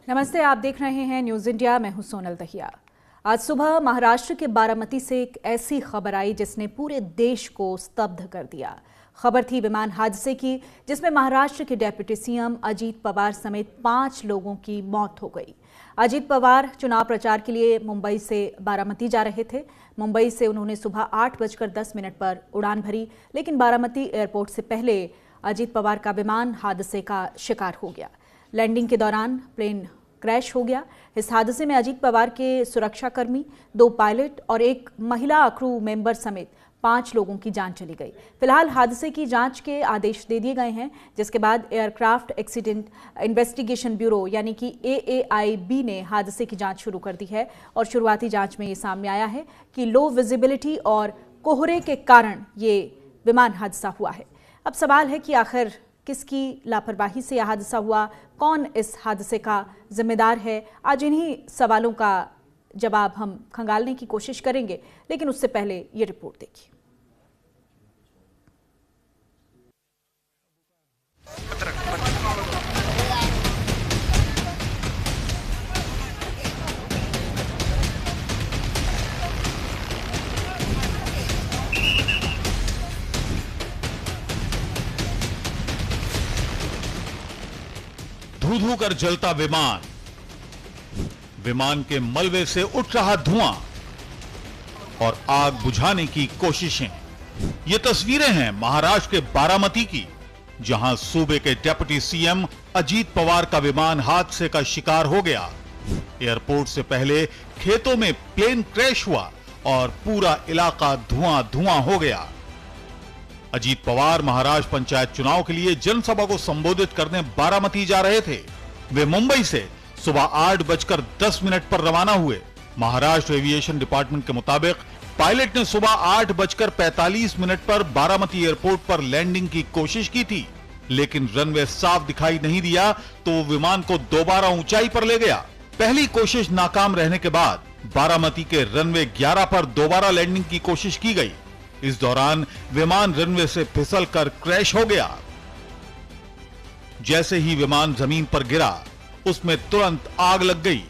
नमस्ते, आप देख रहे हैं न्यूज इंडिया। मैं हूं सोनल दहिया। आज सुबह महाराष्ट्र के बारामती से एक ऐसी खबर आई जिसने पूरे देश को स्तब्ध कर दिया। खबर थी विमान हादसे की, जिसमें महाराष्ट्र के डिप्टी सीएम अजीत पवार समेत 5 लोगों की मौत हो गई। अजीत पवार चुनाव प्रचार के लिए मुंबई से बारामती जा रहे थे। मुंबई से उन्होंने सुबह 8:10 पर उड़ान भरी, लेकिन बारामती एयरपोर्ट से पहले अजीत पवार का विमान हादसे का शिकार हो गया। लैंडिंग के दौरान प्लेन क्रैश हो गया। इस हादसे में अजीत पवार के सुरक्षाकर्मी, 2 पायलट और एक महिला क्रू मेंबर समेत 5 लोगों की जान चली गई। फिलहाल हादसे की जांच के आदेश दे दिए गए हैं, जिसके बाद एयरक्राफ्ट एक्सीडेंट इन्वेस्टिगेशन ब्यूरो यानी कि AAIB ने हादसे की जांच शुरू कर दी है। और शुरुआती जांच में ये सामने आया है कि लो विजिबिलिटी और कोहरे के कारण ये विमान हादसा हुआ है। अब सवाल है कि आखिर किसकी लापरवाही से यह हादसा हुआ, कौन इस हादसे का जिम्मेदार है। आज इन्हीं सवालों का जवाब हम खंगालने की कोशिश करेंगे, लेकिन उससे पहले ये रिपोर्ट देखिए। धू-धू कर जलता विमान, विमान के मलबे से उठ रहा धुआं और आग बुझाने की कोशिशें। ये तस्वीरें हैं महाराष्ट्र के बारामती की, जहां सूबे के डिप्टी सीएम अजीत पवार का विमान हादसे का शिकार हो गया। एयरपोर्ट से पहले खेतों में प्लेन क्रैश हुआ और पूरा इलाका धुआं-धुआं हो गया। अजीत पवार महाराष्ट्र पंचायत चुनाव के लिए जनसभा को संबोधित करने बारामती जा रहे थे। वे मुंबई से सुबह 8:10 पर रवाना हुए। महाराष्ट्र एविएशन डिपार्टमेंट के मुताबिक पायलट ने सुबह 8:45 पर बारामती एयरपोर्ट पर लैंडिंग की कोशिश की थी, लेकिन रनवे साफ दिखाई नहीं दिया तो वो विमान को दोबारा ऊंचाई पर ले गया। पहली कोशिश नाकाम रहने के बाद बारामती के रनवे 11 पर दोबारा लैंडिंग की कोशिश की गई। इस दौरान विमान रनवे से फिसलकर क्रैश हो गया। जैसे ही विमान जमीन पर गिरा, उसमें तुरंत आग लग गई।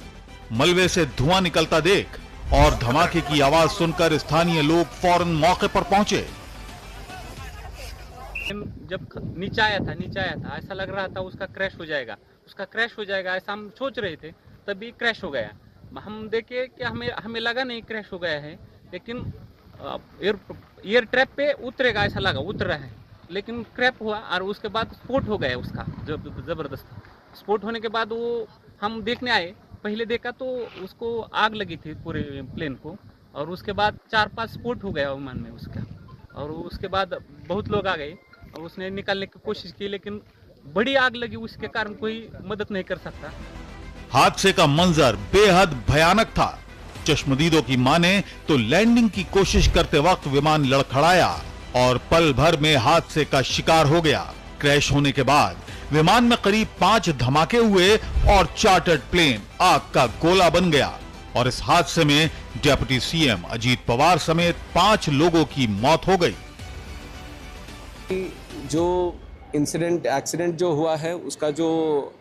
मलबे से धुआं निकलता देख और धमाके की आवाज सुनकर स्थानीय लोग फौरन मौके पर पहुंचे। जब नीचे आया था ऐसा लग रहा था उसका क्रैश हो जाएगा ऐसा हम सोच रहे थे, तभी क्रैश हो गया। हम देखे कि हमें लगा नहीं क्रैश हो गया है, लेकिन एयर ट्रैप पे उतरेगा ऐसा लगा, उतर रहा है, लेकिन क्रैप हुआ और उसके बाद स्फोट हो गया उसका जबरदस्त। स्फोट होने के बाद वो हम देखने आए, पहले देखा तो उसको आग लगी थी पूरे प्लेन को, और उसके बाद 4-5 स्फोट हो गया विमान में उसका। और उसके बाद बहुत लोग आ गए और उसने निकालने की कोशिश की, लेकिन बड़ी आग लगी, उसके कारण कोई मदद नहीं कर सकता। हादसे का मंजर बेहद भयानक था। चश्मदीदों की माने तो लैंडिंग की कोशिश करते वक्त विमान लड़खड़ाया और पल भर में हादसे का शिकार हो गया। क्रैश होने के बाद विमान में करीब 5 धमाके हुए और चार्टर्ड प्लेन आग का गोला बन गया। और इस हादसे में डिप्टी सीएम अजीत पवार समेत 5 लोगों की मौत हो गई। जो एक्सीडेंट जो हुआ है उसका जो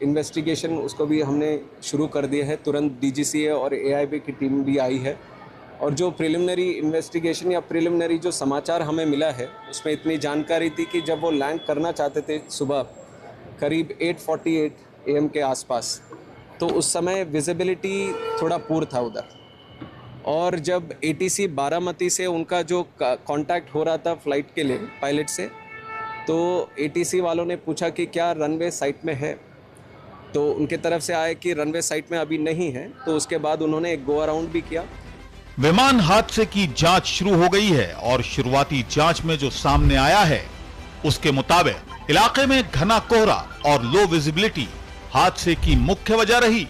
इन्वेस्टिगेशन उसको भी हमने शुरू कर दिया है। तुरंत DGCA और AIB की टीम भी आई है, और जो प्रिलिमिनरी इन्वेस्टिगेशन या प्रिलिमिनरी जो समाचार हमें मिला है उसमें इतनी जानकारी थी कि जब वो लैंड करना चाहते थे सुबह करीब 8:48 AM के आसपास, तो उस समय विजिबिलिटी थोड़ा पुअर था उधर। और जब ATC बारामती से उनका जो कांटेक्ट हो रहा था फ्लाइट के लिए पायलट से, तो ATC वालों ने पूछा कि क्या रनवे साइट में है, तो उनके तरफ से आया कि रनवे साइट में अभी नहीं है। तो उसके बाद उन्होंने एक गो अराउंड भी किया। विमान हादसे की जांच शुरू हो गई है और शुरुआती जांच में जो सामने आया है उसके मुताबिक इलाके में घना कोहरा और लो विजिबिलिटी हादसे की मुख्य वजह रही।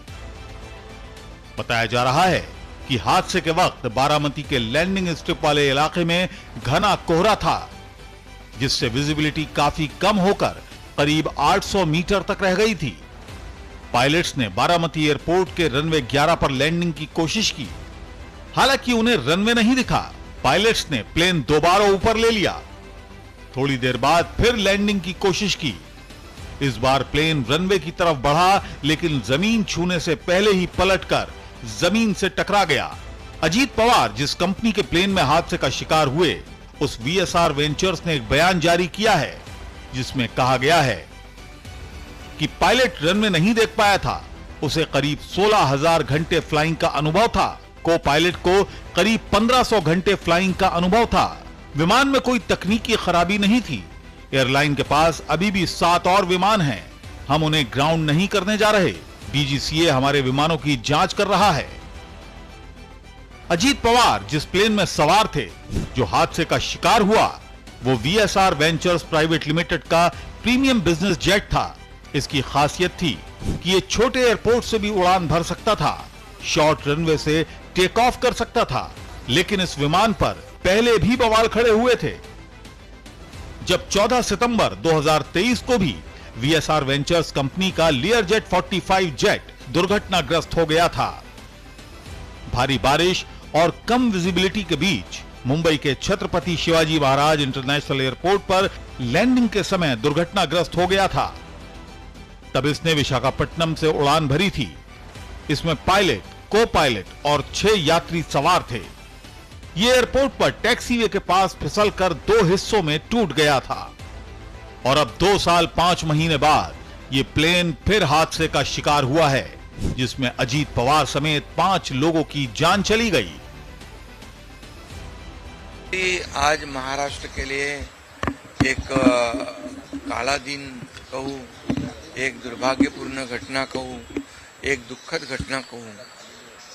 बताया जा रहा है कि हादसे के वक्त बारामती के लैंडिंग स्ट्रिप वाले इलाके में घना कोहरा था, जिससे विजिबिलिटी काफी कम होकर करीब 800 मीटर तक रह गई थी। पायलट्स ने बारामती एयरपोर्ट के रनवे 11 पर लैंडिंग की कोशिश की, हालांकि उन्हें रनवे नहीं दिखा। पायलट्स ने प्लेन दोबारा ऊपर ले लिया। थोड़ी देर बाद फिर लैंडिंग की कोशिश की, इस बार प्लेन रनवे की तरफ बढ़ा, लेकिन जमीन छूने से पहले ही पलटकर जमीन से टकरा गया। अजीत पवार जिस कंपनी के प्लेन में हादसे का शिकार हुए, उस वीएसआर वेंचर्स ने एक बयान जारी किया है, जिसमें कहा गया है कि पायलट रनवे नहीं देख पाया था, उसे करीब 16,000 घंटे फ्लाइंग का अनुभव था। को पायलट को करीब 1500 घंटे फ्लाइंग का अनुभव था। विमान में कोई तकनीकी खराबी नहीं थी। एयरलाइन के पास अभी भी 7 और विमान हैं। हम उन्हें ग्राउंड नहीं करने जा रहे। डीजीसीए हमारे विमानों की जांच कर रहा है। अजीत पवार जिस प्लेन में सवार थे, जो हादसे का शिकार हुआ, वो वीएसआर वेंचर्स प्राइवेट लिमिटेड का प्रीमियम बिजनेस जेट था। इसकी खासियत थी कि ये छोटे एयरपोर्ट से भी उड़ान भर सकता था, शॉर्ट रनवे से टेक ऑफ कर सकता था। लेकिन इस विमान पर पहले भी बवाल खड़े हुए थे। जब 14 सितंबर 2023 को भी वीएसआर वेंचर्स कंपनी का लियरजेट 45 जेट दुर्घटनाग्रस्त हो गया था। भारी बारिश और कम विजिबिलिटी के बीच मुंबई के छत्रपति शिवाजी महाराज इंटरनेशनल एयरपोर्ट पर लैंडिंग के समय दुर्घटनाग्रस्त हो गया था। तब इसने विशाखापट्टनम से उड़ान भरी थी। इसमें पायलट, को पायलट और 6 यात्री सवार थे। ये एयरपोर्ट पर टैक्सीवे के पास फिसलकर 2 हिस्सों में टूट गया था और अब 2 साल 5 महीने बाद ये प्लेन फिर हादसे का शिकार हुआ है, जिसमें अजीत पवार समेत 5 लोगों की जान चली गई। आज महाराष्ट्र के लिए एक काला दिन कहूँ, एक दुर्भाग्यपूर्ण घटना कहूँ, एक दुखद घटना कहूँ।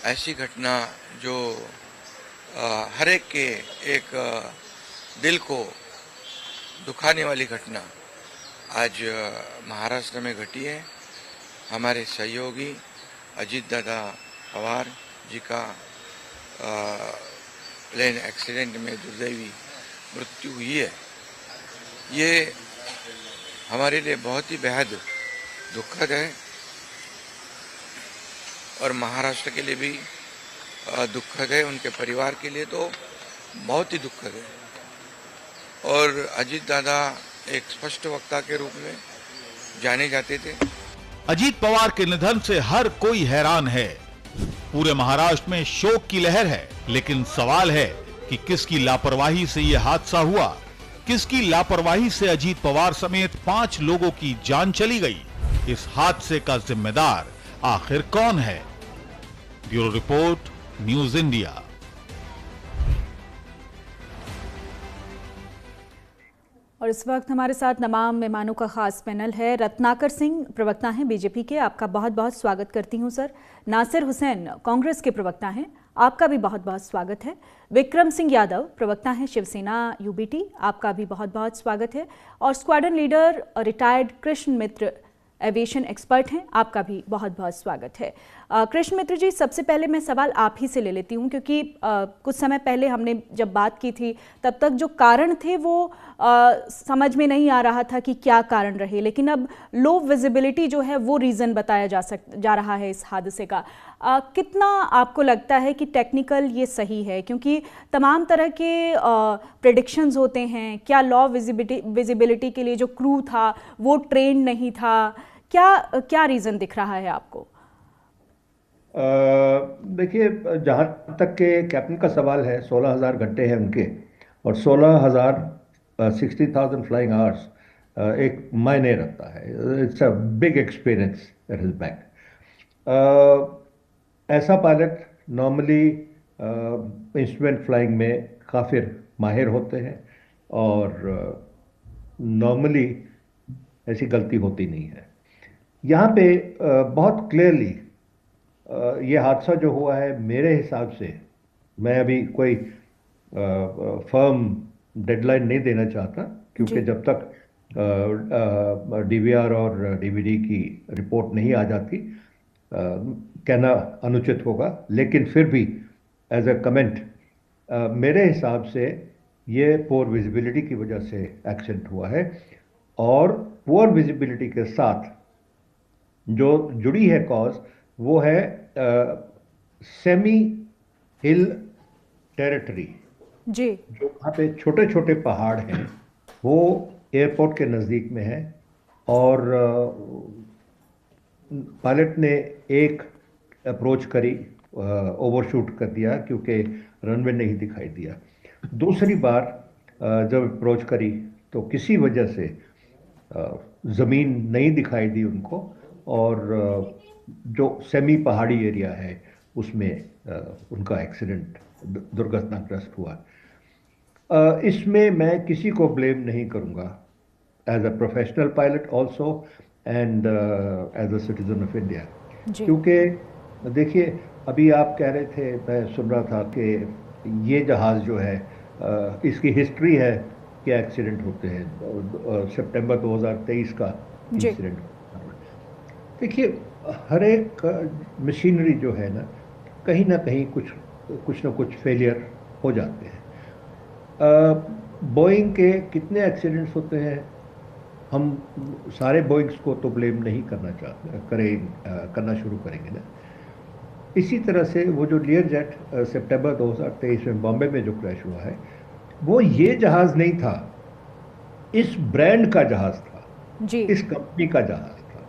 ऐसी घटना जो हर एक के एक दिल को दुखाने वाली घटना आज महाराष्ट्र में घटी है। हमारे सहयोगी अजीत दादा पवार जी का प्लेन एक्सीडेंट में दुर्दैवी मृत्यु हुई है। ये हमारे लिए बहुत ही बेहद दुखद है और महाराष्ट्र के लिए भी दुखद है, उनके परिवार के लिए तो बहुत ही दुखद है। और अजीत दादा एक स्पष्ट वक्ता के रूप में जाने जाते थे। अजीत पवार के निधन से हर कोई हैरान है। पूरे महाराष्ट्र में शोक की लहर है, लेकिन सवाल है कि किसकी लापरवाही से यह हादसा हुआ, किसकी लापरवाही से अजीत पवार समेत 5 लोगों की जान चली गई। इस हादसे का जिम्मेदार आखिर कौन है? Bureau report, news India. और इस वक्त हमारे साथ तमाम मेहमानों का खास पैनल है। रत्नाकर सिंह प्रवक्ता हैं बीजेपी के, आपका बहुत बहुत स्वागत करती हूं सर। नासिर हुसैन कांग्रेस के प्रवक्ता हैं, आपका भी बहुत बहुत स्वागत है। विक्रम सिंह यादव प्रवक्ता हैं शिवसेना यूबीटी, आपका भी बहुत बहुत स्वागत है। और स्क्वाड्रन लीडर रिटायर्ड कृष्ण मित्र एविएशन एक्सपर्ट हैं, आपका भी बहुत बहुत स्वागत है। कृष्ण मित्र जी, सबसे पहले मैं सवाल आप ही से ले लेती हूं, क्योंकि कुछ समय पहले हमने जब बात की थी तब तक जो कारण थे वो समझ में नहीं आ रहा था कि क्या कारण रहे, लेकिन अब लो विजिबिलिटी जो है वो रीज़न बताया जा रहा है इस हादसे का। कितना आपको लगता है कि टेक्निकल ये सही है? क्योंकि तमाम तरह के प्रेडिक्शंस होते हैं। क्या लॉ विजिबिलिटी के लिए जो क्रू था वो ट्रेन नहीं था? क्या रीज़न दिख रहा है आपको? देखिए, जहाँ तक के कैप्टन का सवाल है, 16,000 घंटे हैं उनके और 60,000 फ्लाइंग आवर्स एक मायने रखता है। It's a big experience at his back. ऐसा पायलट नॉर्मली इंस्ट्रूमेंट फ्लाइंग में काफ़ी माहिर होते हैं और नॉर्मली ऐसी गलती होती नहीं है। यहाँ पे बहुत क्लियरली ये हादसा जो हुआ है, मेरे हिसाब से, मैं अभी कोई फर्म डेडलाइन नहीं देना चाहता, क्योंकि जब तक डीवीआर और डीवीडी की रिपोर्ट नहीं आ जाती कहना अनुचित होगा। लेकिन फिर भी एज अ कमेंट, मेरे हिसाब से ये पुअर विजिबिलिटी की वजह से एक्सीडेंट हुआ है। और पुअर विजिबिलिटी के साथ जो जुड़ी है कॉज, वो है सेमी हिल टेरिटरी जी, जो वहाँ पे छोटे छोटे पहाड़ हैं, वो एयरपोर्ट के नज़दीक में है और पायलट ने एक अप्रोच करी, ओवरशूट कर दिया क्योंकि रनवे नहीं दिखाई दिया। दूसरी बार जब अप्रोच करी तो किसी वजह से ज़मीन नहीं दिखाई दी उनको, और जो सेमी पहाड़ी एरिया है उसमें उनका एक्सीडेंट, दुर्घटनाग्रस्त हुआ। इसमें मैं किसी को ब्लेम नहीं करूंगा, as a professional pilot also and as a citizen of India, क्योंकि देखिए अभी आप कह रहे थे, मैं सुन रहा था कि ये जहाज़ जो है इसकी हिस्ट्री है कि एक्सीडेंट होते हैं, सितंबर 2023 का इंसिडेंट। देखिए हर एक मशीनरी जो है ना कहीं कुछ ना कुछ फेलियर हो जाते हैं। बोइंग के कितने एक्सीडेंट्स होते हैं, हम सारे बोइंग्स को तो ब्लेम नहीं करना शुरू करेंगे ना। इसी तरह से वो जो लियर जेट सितंबर 2023 में बॉम्बे में जो क्रैश हुआ है, वो ये जहाज़ नहीं था, इस ब्रांड का जहाज़ था जी। इस कंपनी का जहाज़ था।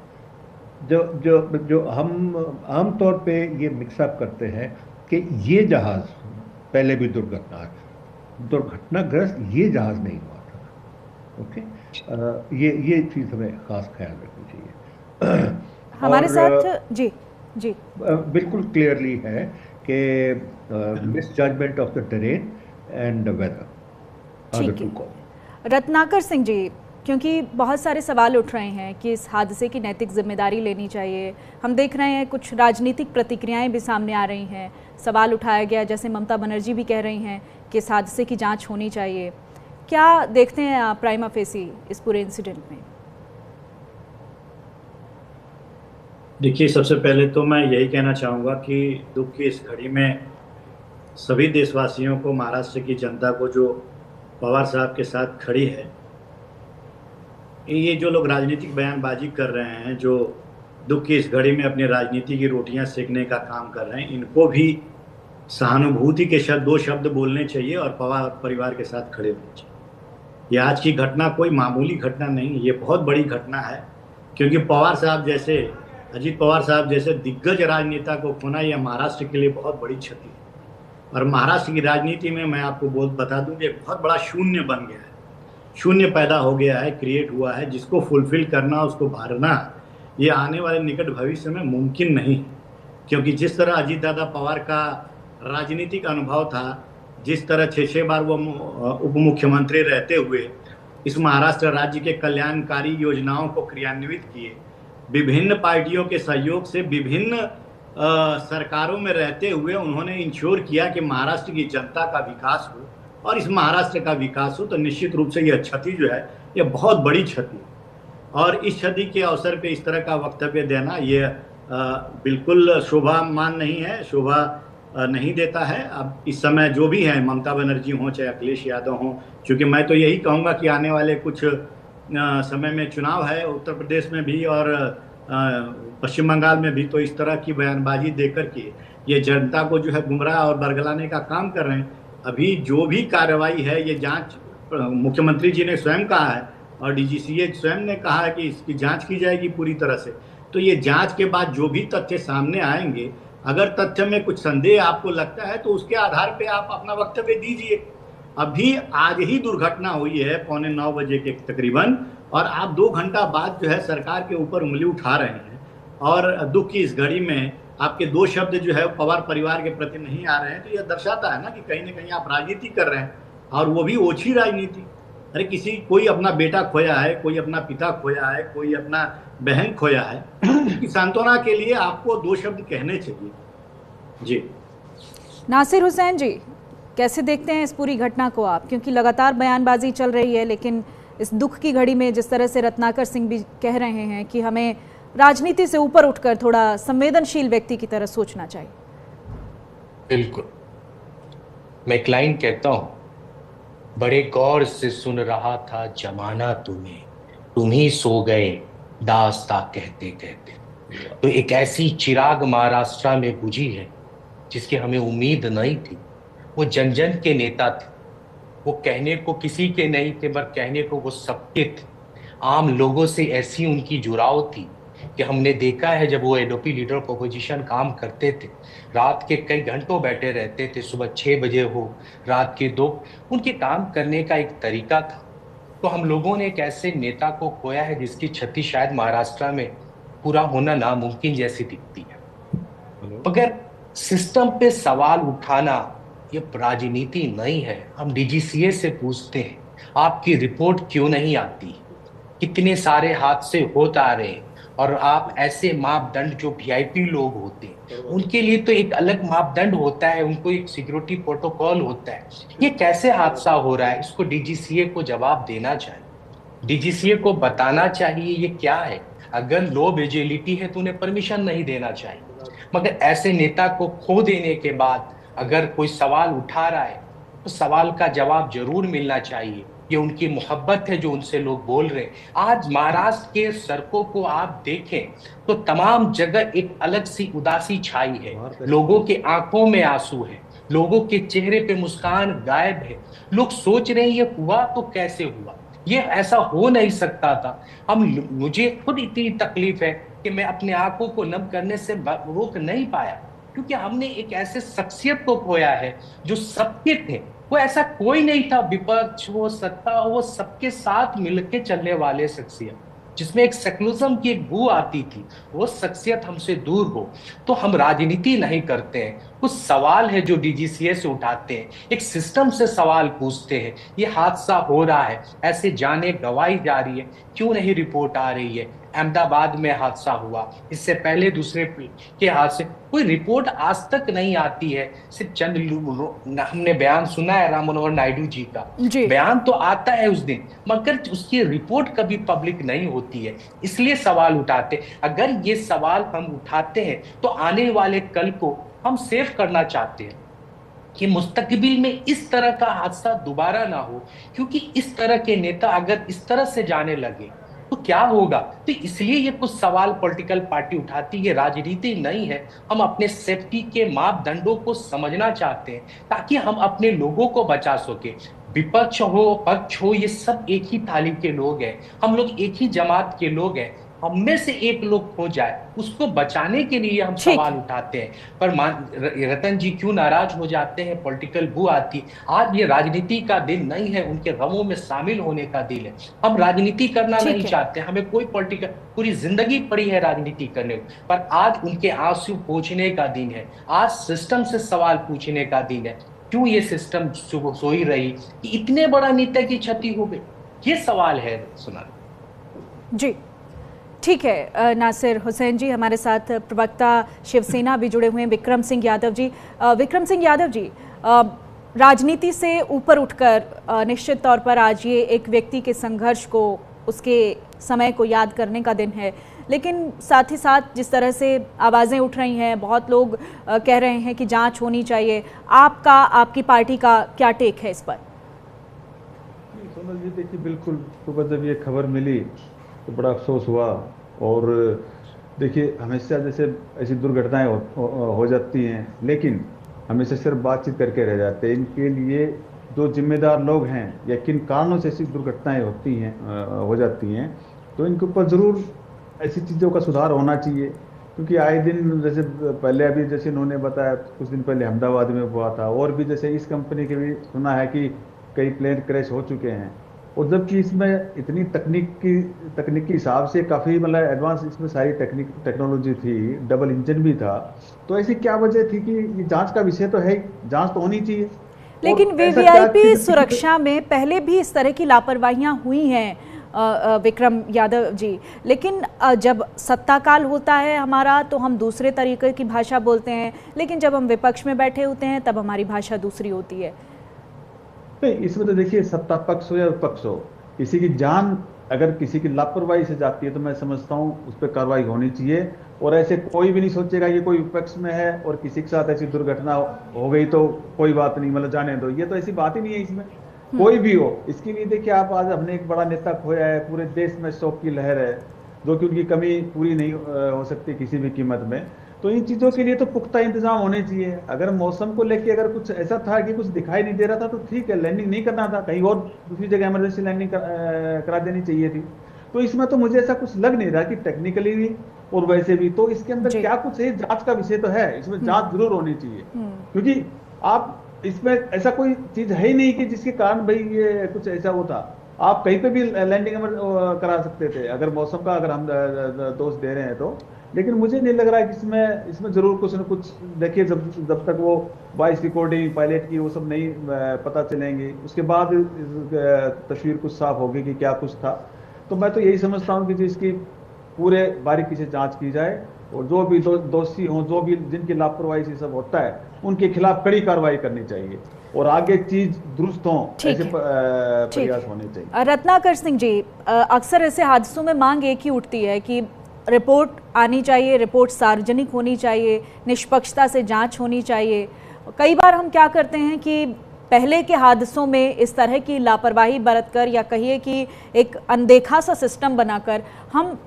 जो हम आमतौर पे ये मिक्सअप करते हैं कि ये जहाज़ पहले भी दुर्घटनाग्रस्त ये जहाज़ नहीं हुआ था। ओके, ये चीज़ हमें खास ख्याल रखनी चाहिए। हमारे साथ जी बिल्कुल क्लियरली है कि misjudgement of the terrain and weather. Ratnakar Singh ji, क्योंकि बहुत सारे सवाल उठ रहे हैं कि इस हादसे की नैतिक जिम्मेदारी लेनी चाहिए, हम देख रहे हैं कुछ राजनीतिक प्रतिक्रियाएं भी सामने आ रही हैं, सवाल उठाया गया, जैसे ममता बनर्जी भी कह रही हैं कि इस हादसे की जांच होनी चाहिए। क्या देखते हैं आप प्राइमा फेसी इस पूरे इंसिडेंट में? देखिए, सबसे पहले तो मैं यही कहना चाहूँगा कि दुख की इस घड़ी में सभी देशवासियों को, महाराष्ट्र की जनता को जो पवार साहब के साथ खड़ी है, ये जो लोग राजनीतिक बयानबाजी कर रहे हैं, जो दुख की इस घड़ी में अपनी राजनीति की रोटियां सेकने का काम कर रहे हैं, इनको भी सहानुभूति के दो शब्द बोलने चाहिए और पवार परिवार के साथ खड़े होने चाहिए। ये आज की घटना कोई मामूली घटना नहीं, ये बहुत बड़ी घटना है, क्योंकि पवार साहब जैसे, अजीत पवार साहब जैसे दिग्गज राजनेता को खोना यह महाराष्ट्र के लिए बहुत बड़ी क्षति है। और महाराष्ट्र की राजनीति में मैं आपको बता दूं कि एक बहुत बड़ा शून्य बन गया है, शून्य पैदा हो गया है, क्रिएट हुआ है, जिसको फुलफिल करना, उसको भरना, ये आने वाले निकट भविष्य में मुमकिन नहीं है। क्योंकि जिस तरह अजीत दादा पवार का राजनीतिक अनुभव था, जिस तरह 6 बार वो उप मुख्यमंत्री रहते हुए इस महाराष्ट्र राज्य के कल्याणकारी योजनाओं को क्रियान्वित किए, विभिन्न पार्टियों के सहयोग से विभिन्न सरकारों में रहते हुए उन्होंने इंश्योर किया कि महाराष्ट्र की जनता का विकास हो और इस महाराष्ट्र का विकास हो, तो निश्चित रूप से यह क्षति जो है ये बहुत बड़ी क्षति है। और इस क्षति के अवसर पे इस तरह का वक्तव्य देना ये बिल्कुल शोभामान नहीं है, शोभा नहीं देता है। अब इस समय जो भी है, ममता बनर्जी हों चाहे अखिलेश यादव हों, क्योंकि मैं तो यही कहूँगा कि आने वाले कुछ समय में चुनाव है उत्तर प्रदेश में भी और पश्चिम बंगाल में भी, तो इस तरह की बयानबाजी देकर के ये जनता को जो है गुमराह और बरगलाने का काम कर रहे हैं। अभी जो भी कार्रवाई है, ये जांच मुख्यमंत्री जी ने स्वयं कहा है और डीजीसीए स्वयं ने कहा है कि इसकी जांच की जाएगी पूरी तरह से। तो ये जांच के बाद जो भी तथ्य सामने आएंगे, अगर तथ्य में कुछ संदेह आपको लगता है तो उसके आधार पे आप अपना वक्तव्य दीजिए। अभी आज ही दुर्घटना हुई है 8:45 बजे के तकरीबन, और आप 2 घंटा बाद जो है सरकार के ऊपर उंगली उठा रहे हैं, और दुख की इस घड़ी में आपके 2 शब्द जो है पवार परिवार के प्रति नहीं आ रहे हैं, तो यह दर्शाता है ना कि कहीं ना कहीं आप राजनीति कर रहे हैं, और वो भी ओछी राजनीति। अरे कोई अपना बेटा खोया है, कोई अपना पिता खोया है, कोई अपना बहन खोया है, उसकी सांत्वना के लिए आपको 2 शब्द कहने चाहिए। जी नासिर हुसैन जी, कैसे देखते हैं इस पूरी घटना को आप, क्योंकि लगातार बयानबाजी चल रही है, लेकिन इस दुख की घड़ी में जिस तरह से रत्नाकर सिंह भी कह रहे हैं कि हमें राजनीति से ऊपर उठकर थोड़ा संवेदनशील व्यक्ति की तरह सोचना चाहिए। बिल्कुल, मैं एक लाइन कहता हूं, बड़े गौर से सुन रहा था जमाना तुम्हें, तुम ही सो गए दास्ता कहते कहते। तो एक ऐसी चिराग महाराष्ट्र में बुझी है जिसकी हमें उम्मीद नहीं थी। वो जन जन के नेता थे, वो कहने को किसी के नहीं थे, पर कहने को वो सबके थे। आम लोगों से ऐसी उनकी जुड़ाव थी कि हमने देखा है जब वो एडोपी लीडर ऑफ अपोजिशन काम करते थे, रात के कई घंटों बैठे रहते थे, सुबह 6 बजे हो, रात के 2, उनके काम करने का एक तरीका था। तो हम लोगों ने एक ऐसे नेता को खोया है जिसकी क्षति शायद महाराष्ट्र में पूरा होना नामुमकिन जैसी दिखती है। मगर सिस्टम पे सवाल उठाना ये राजनीति नहीं है। हम डीजीसीए से पूछते हैं आपकी रिपोर्ट क्यों नहीं आती, कितने सारे हादसे होते आ रहे हैं, और आप ऐसे मापदंड जो वीआईपी लोग होते हैं उनके लिए तो एक अलग मापदंड होता है, उनको एक सिक्योरिटी प्रोटोकॉल होता है। ये कैसे हादसा हो रहा है, इसको डीजीसीए को जवाब देना चाहिए, डीजीसीए को बताना चाहिए ये क्या है। अगर लो विजिबिलिटी है तो उन्हें परमिशन नहीं देना चाहिए, मगर ऐसे नेता को खो देने के बाद अगर कोई सवाल उठा रहा है तो सवाल का जवाब जरूर मिलना चाहिए। ये उनकी मोहब्बत है जो उनसे लोग बोल रहे हैं। आज महाराष्ट्र के सड़कों को आप देखें तो तमाम जगह एक अलग सी उदासी छाई है, लोगों के आंखों में आंसू है, लोगों के चेहरे पे मुस्कान गायब है। लोग सोच रहे हैं ये हुआ तो कैसे हुआ, ये ऐसा हो नहीं सकता था। मुझे खुद इतनी तकलीफ है कि मैं अपने आंखों को नम करने से रोक नहीं पाया, क्योंकि हमने एक ऐसे शख्सियत को खोया है जो सबके थे। वो ऐसा कोई नहीं था, विपक्ष हो सत्ता हो, वो सबके साथ मिलके चलने वाले शख्सियत, जिसमें एक सेकुलरिज्म की एक बू आती थी। वो शख्सियत हमसे दूर हो तो हम राजनीति नहीं करते हैं। कुछ सवाल है जो डीजीसीए से उठाते हैं, एक सिस्टम से सवाल पूछते हैं। ये हादसा हो रहा है, ऐसे जाने गवाही जा रही है, क्यों नहीं रिपोर्ट आ रही है। अहमदाबाद में हादसा हुआ, इससे पहले दूसरे के हादसे, कोई रिपोर्ट आज तक नहीं आती है। सिर्फ चंद हमने बयान सुना है राम मनोहर नायडू जी का, बयान तो आता है उस दिन, मगर उसकी रिपोर्ट कभी पब्लिक नहीं होती है, इसलिए सवाल उठाते। अगर ये सवाल हम उठाते हैं तो आने वाले कल को हम सेव करना चाहते हैं कि मुस्तकबिल में इस तरह का हादसा दोबारा ना हो, क्योंकि इस तरह के नेता अगर इस तरह से जाने लगे तो क्या होगा। तो इसलिए ये कुछ सवाल पॉलिटिकल पार्टी उठाती है, राजनीति नहीं है। हम अपने सेफ्टी के मापदंडों को समझना चाहते हैं ताकि हम अपने लोगों को बचा सके। विपक्ष हो पक्ष हो, ये सब एक ही थाली के लोग हैं, हम लोग एक ही जमात के लोग हैं। हम में से एक लोग खो जाए, उसको बचाने के लिए हम सवाल उठाते हैं। पर रतन जी क्यों नाराज हो जाते हैं, पॉलिटिकल बू आती। आज ये राजनीति का दिन नहीं है, उनके गमों में शामिल होने का दिन है। हम राजनीति करना नहीं चाहते, हमें कोई पॉलिटिकल, पूरी जिंदगी पड़ी है राजनीति करने को, पर आज उनके आंसू पोंछने का दिन है, आज सिस्टम से सवाल पूछने का दिन है। क्यों ये सिस्टम सोई रही कि इतने बड़ा नेता की क्षति हो गई, ये सवाल है। सुना जी, ठीक है। नासिर हुसैन जी, हमारे साथ प्रवक्ता शिवसेना भी जुड़े हुए हैं विक्रम सिंह यादव जी। विक्रम सिंह यादव जी, राजनीति से ऊपर उठकर निश्चित तौर पर आज ये एक व्यक्ति के संघर्ष को, उसके समय को याद करने का दिन है, लेकिन साथ ही साथ जिस तरह से आवाज़ें उठ रही हैं, बहुत लोग कह रहे हैं कि जांच होनी चाहिए। आपका, आपकी पार्टी का क्या टेक है इस पर? सोनल जी, देखिए बिल्कुल, सुबह जब ये खबर मिली तो बड़ा अफसोस हुआ। और देखिए हमेशा जैसे ऐसी दुर्घटनाएं हो जाती हैं, लेकिन हमेशा सिर्फ बातचीत करके रह जाते हैं। इनके लिए जो जिम्मेदार लोग हैं या किन कारणों से ऐसी दुर्घटनाएं होती हैं, हो जाती हैं, तो इनके ऊपर ज़रूर ऐसी चीज़ों का सुधार होना चाहिए। क्योंकि आए दिन, जैसे पहले अभी जैसे उन्होंने बताया कुछ दिन पहले अहमदाबाद में हुआ था, और भी जैसे इस कंपनी के भी सुना है कि कई प्लेन क्रैश हो चुके हैं। और जबकि इसमें इतनी तकनीकी हिसाब से काफ़ी मतलब एडवांस इसमें सारी टेक्नोलॉजी थी, डबल इंजन भी था, तो ऐसी क्या वजह थी कि ये जांच का विषय तो है, जांच तो होनी चाहिए। लेकिन वीवीआईपी सुरक्षा में पहले भी इस तरह की लापरवाहियां हुई हैं विक्रम यादव जी, लेकिन जब सत्ता काल होता है हमारा तो हम दूसरे तरीके की भाषा बोलते हैं, लेकिन जब हम विपक्ष में बैठे होते हैं तब हमारी भाषा दूसरी होती है। नहीं, इसमें तो देखिए सत्ता पक्ष हो या विपक्ष हो, किसी की जान अगर किसी की लापरवाही से जाती है तो मैं समझता हूँ उस पर कार्रवाई होनी चाहिए। और ऐसे कोई भी नहीं सोचेगा कि कोई विपक्ष में है और किसी के साथ ऐसी दुर्घटना हो गई तो कोई बात नहीं, मतलब जाने दो, ये तो ऐसी बात ही नहीं है इसमें, कोई भी हो। इसके लिए देखिए आप, आज हमने एक बड़ा नेता खोया है, पूरे देश में शोक की लहर है, जो कि उनकी कमी पूरी नहीं हो सकती किसी भी कीमत में। तो इन चीज़ों के लिए तो पुख्ता इंतजाम होने चाहिए। अगर मौसम को लेके अगर कुछ ऐसा था कि कुछ दिखाई नहीं दे रहा था तो ठीक है, लैंडिंग नहीं करना था, कहीं और दूसरी जगह इमरजेंसी लैंडिंग करा देनी चाहिए थी। तो इसमें तो मुझे ऐसा कुछ लग नहीं रहा कि टेक्निकली भी और वैसे भी तो इसके अंदर क्या कुछ है, जांच का विषय तो है, इसमें जांच जरूर होनी चाहिए, क्योंकि आप इसमें ऐसा कोई चीज है ही नहीं कि जिसके कारण भाई ये कुछ ऐसा होता। आप कहीं पे भी लैंडिंग करा सकते थे अगर मौसम का अगर हम दोष दे रहे हैं तो, लेकिन मुझे नहीं लग रहा है कि इसमें जरूर कुछ न कुछ, देखिए जब तक वो वॉइस रिकॉर्डिंग पायलट की वो सब नहीं पता चलेंगी, उसके बाद तस्वीर कुछ साफ होगी कि क्या कुछ था। तो मैं तो यही समझता हूँ कि जिसकी पूरे बारीकी से जांच की जाए और जो भी दोषी हों, जो भी जिनकी लापरवाही से सब होता है, उनके खिलाफ कड़ी कार्रवाई करनी चाहिए और आगे चीज दुरुस्त हो, ऐसे प्रयास होने चाहिए। रत्नाकर सिंह जी, अक्सर ऐसे हादसों में मांग एक ही उठती है कि रिपोर्ट आनी चाहिए, रिपोर्ट सार्वजनिक होनी चाहिए, निष्पक्षता से जांच होनी चाहिए। कई बार हम क्या करते हैं कि पहले के हादसों में इस तरह की लापरवाही बरतकर या कहिए कि एक अनदेखा सा सिस्टम बनाकर हम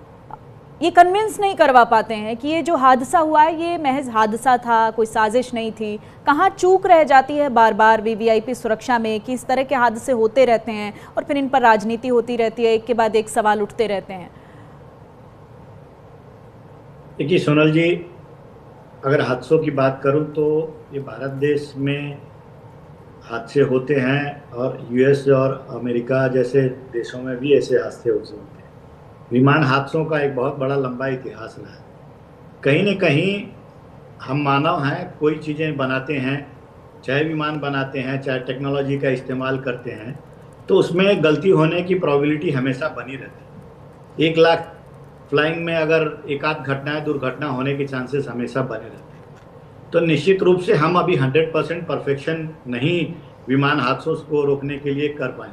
ये कन्विंस नहीं करवा पाते हैं कि ये जो हादसा हुआ है ये महज हादसा था, कोई साजिश नहीं थी। कहाँ चूक रह जाती है बार बार वीवीआईपी सुरक्षा में कि इस तरह के हादसे होते रहते हैं और फिर इन पर राजनीति होती रहती है, एक के बाद एक सवाल उठते रहते हैं। देखिए सोनल जी, अगर हादसों की बात करूं तो ये भारत देश में हादसे होते हैं और यूएस और अमेरिका जैसे देशों में भी ऐसे हादसे होते हैं। विमान हादसों का एक बहुत बड़ा लंबा इतिहास रहा है। कहीं न कहीं हम मानव हैं, कोई चीज़ें बनाते हैं, चाहे विमान बनाते हैं, चाहे टेक्नोलॉजी का इस्तेमाल करते हैं, तो उसमें गलती होने की प्रोबेबिलिटी हमेशा बनी रहती है। 1 लाख फ्लाइंग में अगर एक आध घटना दुर्घटना होने के चांसेस हमेशा बने रहते हैं। तो निश्चित रूप से हम अभी 100% परफेक्शन नहीं विमान हादसों को रोकने के लिए कर पाए।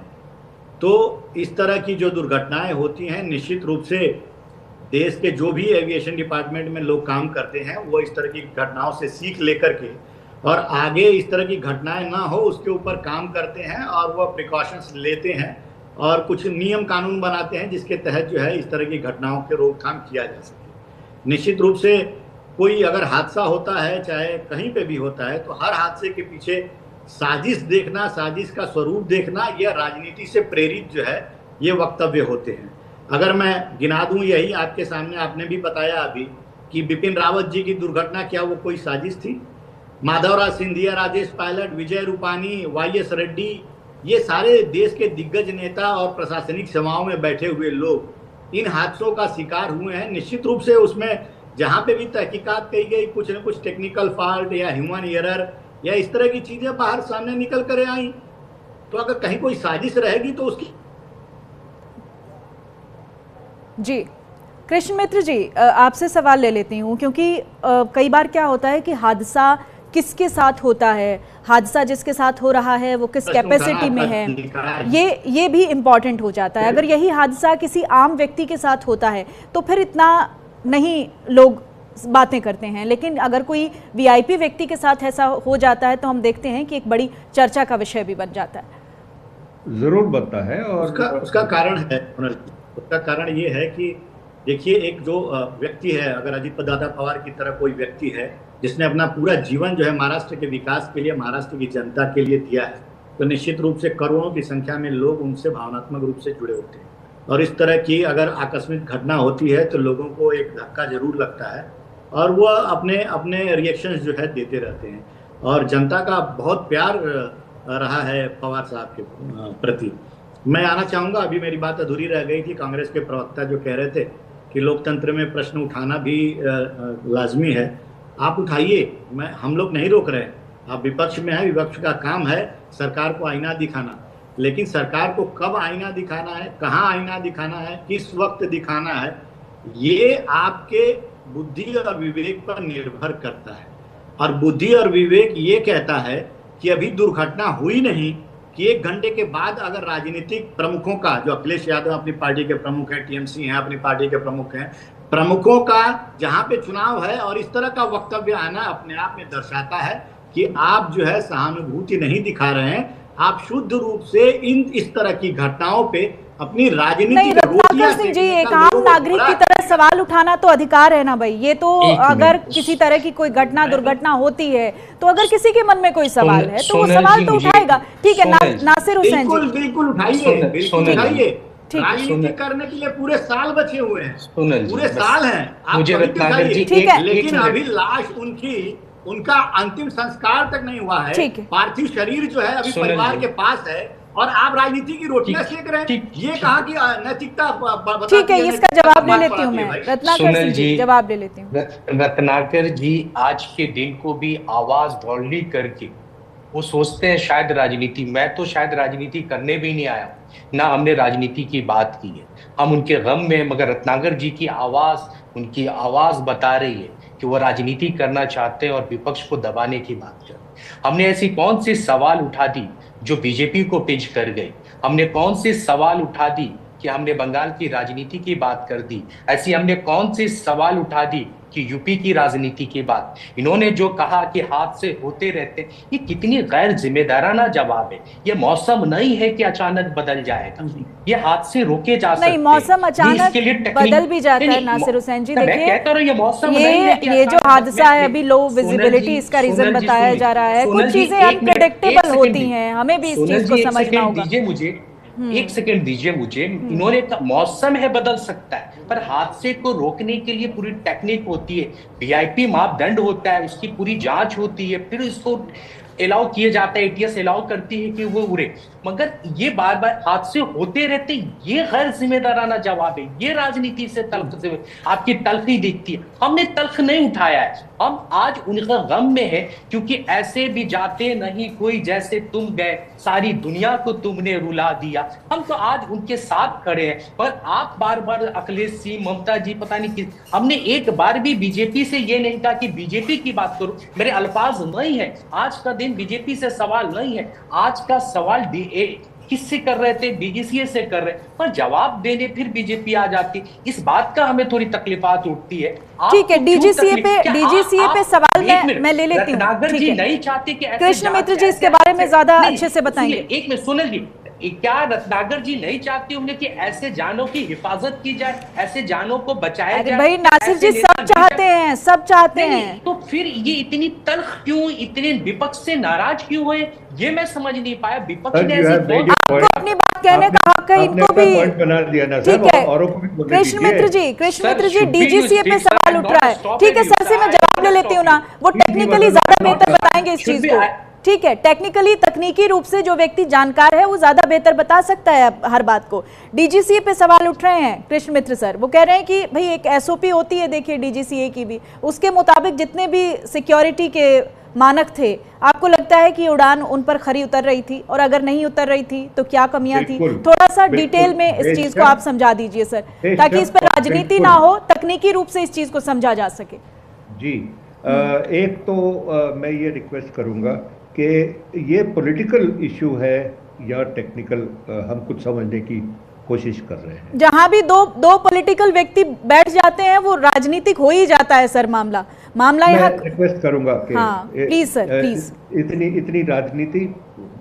तो इस तरह की जो दुर्घटनाएं होती हैं, निश्चित रूप से देश के जो भी एविएशन डिपार्टमेंट में लोग काम करते हैं वो इस तरह की घटनाओं से सीख लेकर के और आगे इस तरह की घटनाएं ना हो उसके ऊपर काम करते हैं और वह प्रिकॉशंस लेते हैं और कुछ नियम कानून बनाते हैं जिसके तहत जो है इस तरह की घटनाओं के रोकथाम किया जा सके। निश्चित रूप से कोई अगर हादसा होता है, चाहे कहीं पे भी होता है, तो हर हादसे के पीछे साजिश देखना, साजिश का स्वरूप देखना, यह राजनीति से प्रेरित जो है ये वक्तव्य होते हैं। अगर मैं गिना दूं यही आपके सामने, आपने भी बताया अभी कि बिपिन रावत जी की दुर्घटना, क्या वो कोई साजिश थी? माधवराज सिंधिया, राजेश पायलट, विजय रूपानी, वाईएस रेड्डी, ये सारे देश के दिग्गज नेता और प्रशासनिक सेवाओं में बैठे हुए लोग इन हादसों का शिकार हुए हैं। निश्चित रूप से उसमें जहाँ पे भी तहकीकात की गई, कुछ न कुछ टेक्निकल फॉल्ट या ह्यूमन एरर या इस तरह की चीजें बाहर सामने निकल कर आई। तो अगर कहीं कोई साजिश रहेगी तो उसकी। जी कृष्ण मित्र जी, आपसे सवाल ले लेती हूँ, क्योंकि कई बार क्या होता है कि हादसा किसके साथ होता है, हादसा जिसके साथ हो रहा है वो किस कैपेसिटी में है, ये भी इम्पॉर्टेंट हो जाता है। अगर यही हादसा किसी आम व्यक्ति के साथ होता है तो फिर इतना नहीं लोग बातें करते हैं, लेकिन अगर कोई वीआईपी व्यक्ति के साथ ऐसा हो जाता है तो हम देखते हैं कि एक बड़ी चर्चा का विषय भी बन जाता है। जरूर बनता है और उसका कारण है, उसका कारण ये है कि देखिए, एक जो व्यक्ति है, अगर अजीत दादा पवार की तरह कोई व्यक्ति है जिसने अपना पूरा जीवन जो है महाराष्ट्र के विकास के लिए, महाराष्ट्र की जनता के लिए दिया है, तो निश्चित रूप से करोड़ों की संख्या में लोग उनसे भावनात्मक रूप से जुड़े होते हैं। और इस तरह की अगर आकस्मिक घटना होती है तो लोगों को एक धक्का जरूर लगता है और वह अपने रिएक्शंस जो है देते रहते हैं। और जनता का बहुत प्यार रहा है पवार साहब के प्रति। मैं आना चाहूँगा, अभी मेरी बात अधूरी रह गई थी, कांग्रेस के प्रवक्ता जो कह रहे थे कि लोकतंत्र में प्रश्न उठाना भी लाजमी है। आप उठाइए, हम लोग नहीं रोक रहे। आप विपक्ष में हैं, विपक्ष का काम है सरकार को आईना दिखाना, लेकिन सरकार को कब आईना दिखाना है, कहाँ आईना दिखाना है, किस वक्त दिखाना है, ये आपके बुद्धि और विवेक पर निर्भर करता है। और बुद्धि और विवेक ये कहता है कि अभी दुर्घटना हुई नहीं कि 1 घंटे के बाद अगर राजनीतिक प्रमुखों का, जो अखिलेश यादव अपनी पार्टी के प्रमुख हैं, टीएमसी हैं अपनी पार्टी के प्रमुख हैं, प्रमुखों का जहां पे चुनाव है और इस तरह का वक्तव्य आना अपने आप में दर्शाता है कि आप जो है सहानुभूति नहीं दिखा रहे हैं। आप शुद्ध रूप से इस तरह की घटनाओं पे अपनी राजनीति रत्नाकर सिंह जी, एक आम नागरिक की तरह सवाल उठाना तो अधिकार है ना भाई। ये तो अगर किसी तरह की कोई घटना दुर्घटना होती है तो अगर किसी के मन में कोई सवाल है तो वो सवाल तो उठाएगा। ठीक है, नासिर हुसैन जी, बिल्कुल उठाइए, बिल्कुल उठाइए। राजनीति करने के लिए पूरे साल बचे हुए हैं, पूरे जी, साल हैं। आप मुझे कभी रत्नाकर जी दिखाइए, एक लेकिन मिनट। अभी लाश उनका अंतिम संस्कार तक नहीं हुआ है। पार्थिव शरीर जो है अभी परिवार के पास है और आप राजनीति की रोटियां सेक रहे हैं। ये कहा कि नैतिकता। ठीक है, इसका जवाब ले लेती हूँ मैं, रत्नाकर जी जवाब ले लेती हूँ। रत्नाकर जी आज के दिन को भी आवाज धौली करके वो सोचते हैं शायद राजनीति, मैं तो शायद राजनीति करने भी नहीं आया, ना हमने राजनीति की बात की है, हम उनके गम में, मगर रत्नाकर जी की आवाज, उनकी आवाज बता रही है कि वो राजनीति करना चाहते हैं और विपक्ष को दबाने की बात कर रहे हैं। हमने ऐसी कौन सी सवाल उठा दी जो बीजेपी को पिच कर गए? हमने कौन सी सवाल उठा दी कि हमने बंगाल की राजनीति की बात कर दी? ऐसी हमने कौन सी सवाल उठा दी कि यूपी की राजनीति की बात? इन्होंने जो कहा कि हादसे होते रहते, ये कितनी गैर जिम्मेदाराना जवाब है। ये मौसम नहीं है कि अचानक बदल जाएगा, ये हादसे रोके जा सकते हैं। नहीं, मौसम अचानक बदल भी जाता है नासिर हुसैन जी। देखिए, ये जो हादसा है अभी, लो विजिबिलिटी इसका रीजन बताया जा रहा है। कुछ चीजें अनप्रेडिक्टेबल होती हैं, हमें भी इस चीज को समझना होगा। एक सेकंड दीजिए मुझे। इन्होंने कहा मौसम है बदल सकता है, पर हादसे को रोकने के लिए पूरी टेक्निक होती है, वीआईपी मापदंड होता है, उसकी पूरी जांच होती है, फिर इसको अलाउ किया जाता है, एटीएस अलाउ करती है कि वो उड़े। मगर ये बार बार हादसे होते रहते, ये गैर जिम्मेदाराना जवाब है। ये राजनीति से तल्ख से आपकी तल्खी दिखती है। हमने तल्ख नहीं उठाया है, हम आज उनका गम में है, क्योंकि ऐसे भी जाते नहीं कोई जैसे तुम गए, सारी दुनिया को तुमने रुला दिया। हम तो आज उनके साथ खड़े हैं। पर आप बार बार अखिलेश जी, ममता जी, पता नहीं किस, हमने एक बार भी बीजेपी से ये नहीं कहा कि बीजेपी की बात करो। मेरे अल्फाज नहीं है, आज का दिन बीजेपी से सवाल नहीं है, आज का सवाल किससे कर रहे थे? डीजीसीए से कर रहे, पर जवाब देने फिर बीजेपी आ जाती। इस बात का हमें थोड़ी तकलीफात उठती है। ठीक है, डीजीसीए पे सवाल मैं ले लेती हूँ। रत्नाकर जी नहीं चाहते कि कृष्ण मित्र जी इसके बारे में ज्यादा अच्छे से बताएंगे। एक मिनट सुनिए जी, क्या रत्नाकर जी नहीं चाहते होंगे कि ऐसे जानों की हिफाजत की जाए, ऐसे जानों को बचाया जाए? भाई नासिर जी, सब चाहते हैं, सब चाहते हैं। तो फिर ये इतनी तल्ख क्यों, इतने विपक्ष से नाराज क्यों हुए, ये मैं समझ नहीं पाया। विपक्ष ने आपको अपनी बात कहने का हक है, इनको भी बना दिया ना। ठीक है, कृष्ण मित्र जी डीजीसीए पे सवाल उठ रहा है। ठीक है सर, से मैं जवाब ले लेती हूँ ना, वो टेक्निकली ज्यादा बेहतर बताएंगे इस चीज को। ठीक है, टेक्निकली, तकनीकी रूप से जो व्यक्ति जानकार है वो ज्यादा बेहतर बता सकता है हर बात को। डीजीसीए पे सवाल उठ रहे हैं कृष्ण मित्र सर, वो कह रहे हैं कि भाई एक एसओपी होती है, देखिए डीजीसीए की भी, उसके मुताबिक जितने भी सिक्योरिटी के मानक थे, आपको लगता है कि उड़ान उन पर खरी उतर रही थी? और अगर नहीं उतर रही थी तो क्या कमियां थी? थोड़ा सा डिटेल में इस चीज को आप समझा दीजिए सर, ताकि इस पर राजनीति ना हो, तकनीकी रूप से इस चीज को समझा जा सके। जी, एक तो मैं ये रिक्वेस्ट करूंगा कि ये पॉलिटिकल इशू है या टेक्निकल, हम कुछ समझने की कोशिश कर रहे हैं। जहां भी दो पॉलिटिकल व्यक्ति बैठ जाते हैं वो राजनीतिक हो ही जाता है सर। मामला यहाँ रिक्वेस्ट करूंगा कि प्लीज सर, प्लीज इतनी राजनीति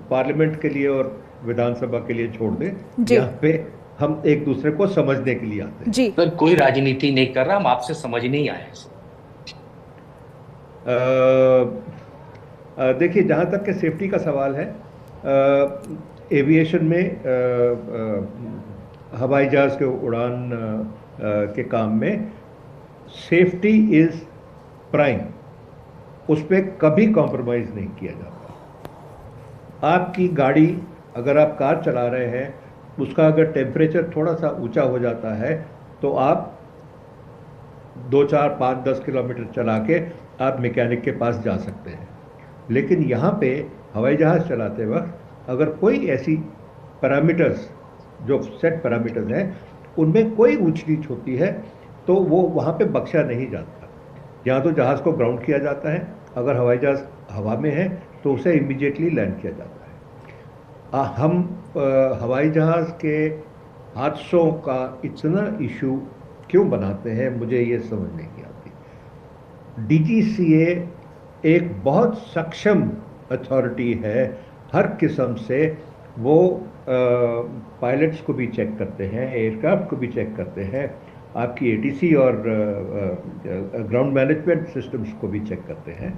पार्लियामेंट के लिए और विधानसभा के लिए छोड़ दें। यहाँ पे हम एक दूसरे को समझने के लिए आते हैं। जी सर, कोई राजनीति नहीं कर रहा, हम आपसे समझ नहीं आए। देखिए, जहाँ तक के सेफ्टी का सवाल है, एविएशन में हवाई जहाज के उड़ान के काम में सेफ्टी इज प्राइम, उस पर कभी कॉम्प्रोमाइज नहीं किया जाता। आपकी गाड़ी, अगर आप कार चला रहे हैं, उसका अगर टेम्परेचर थोड़ा सा ऊंचा हो जाता है तो आप 2, 4, 5, 10 किलोमीटर चला के आप मैकेनिक के पास जा सकते हैं। लेकिन यहाँ पे हवाई जहाज़ चलाते वक्त अगर कोई ऐसी पैरामीटर्स, जो सेट पैरामीटर्स हैं, उनमें कोई ऊंच नीच होती है तो वो वहाँ पे बख्शा नहीं जाता। यहाँ तो जहाज़ को ग्राउंड किया जाता है, अगर हवाई जहाज़ हवा में है तो उसे इमीडिएटली लैंड किया जाता है। हम हवाई जहाज़ के हादसों का इतना इशू क्यों बनाते हैं, मुझे ये समझ नहीं आती। डीजीसीए एक बहुत सक्षम अथॉरिटी है, हर किस्म से वो पायलट्स को भी चेक करते हैं, एयरक्राफ्ट को भी चेक करते हैं, आपकी एटीसी और ग्राउंड मैनेजमेंट सिस्टम्स को भी चेक करते हैं।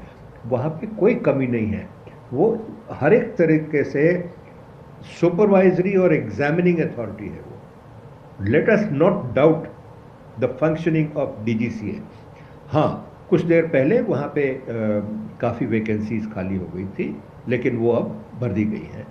वहाँ पे कोई कमी नहीं है। वो हर एक तरीके से सुपरवाइजरी और एग्जामिनिंग अथॉरिटी है वो। Let us not doubt the functioning of DGCA. हाँ, कुछ देर पहले वहाँ पे काफ़ी वैकेंसीज खाली हो गई थी, लेकिन वो अब भर दी गई हैं।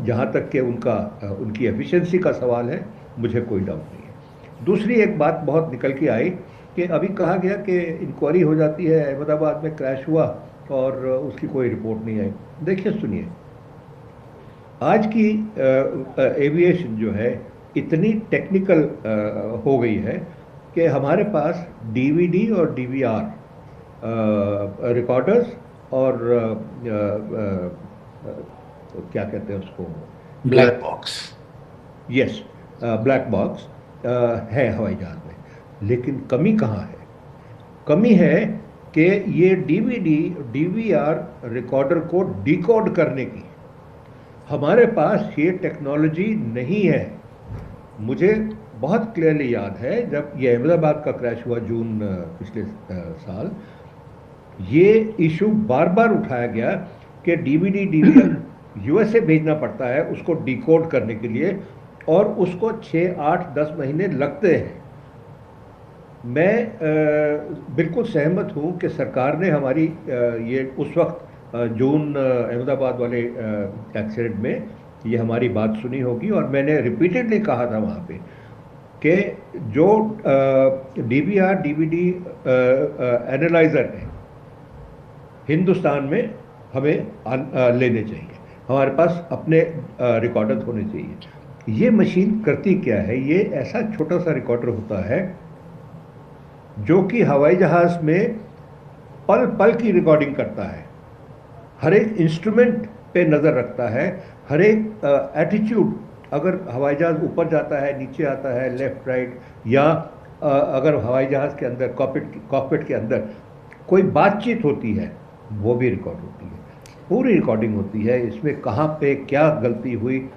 जहाँ तक कि उनकी एफिशिएंसी का सवाल है, मुझे कोई डाउट नहीं है। दूसरी एक बात बहुत निकल के आई कि अभी कहा गया कि इंक्वायरी हो जाती है, अहमदाबाद में क्रैश हुआ और उसकी कोई रिपोर्ट नहीं आई। देखिए, सुनिए, आज की एविएशन जो है इतनी टेक्निकल हो गई है कि हमारे पास डीवीडी और डीवीआर रिकॉर्डर्स और क्या कहते हैं उसको, black box, yes, black box है हवाई जहाज में। लेकिन कमी कहाँ है? कमी है कि ये डीवीडी डीवीआर रिकॉर्डर को डिकोड करने की हमारे पास ये टेक्नोलॉजी नहीं है। मुझे बहुत क्लियरली याद है जब ये अहमदाबाद का क्रैश हुआ जून पिछले साल, ये इशू बार बार उठाया गया कि डीवीडी डीवीआर यूएसए भेजना पड़ता है उसको डिकोड करने के लिए, और उसको 6, 8, 10 महीने लगते हैं। मैं बिल्कुल सहमत हूँ कि सरकार ने हमारी ये उस वक्त जून अहमदाबाद वाले एक्सीडेंट में ये हमारी बात सुनी होगी, और मैंने रिपीटेडली कहा था वहाँ पे कि जो डीवीआर डीवीडी एनालाइजर है हिंदुस्तान में हमें लेने चाहिए, हमारे पास अपने रिकॉर्डर होने चाहिए। ये मशीन करती क्या है? ये ऐसा छोटा सा रिकॉर्डर होता है जो कि हवाई जहाज़ में पल पल की रिकॉर्डिंग करता है, हर एक इंस्ट्रूमेंट पे नज़र रखता है, हर एक एटीट्यूड, अगर हवाई जहाज़ ऊपर जाता है, नीचे आता है, लेफ्ट राइट, या अगर हवाई जहाज़ के अंदर कॉकपिट के अंदर कोई बातचीत होती है वो भी रिकॉर्ड होती है, पूरी रिकॉर्डिंग होती है। इसमें कहाँ पे क्या गलती हुई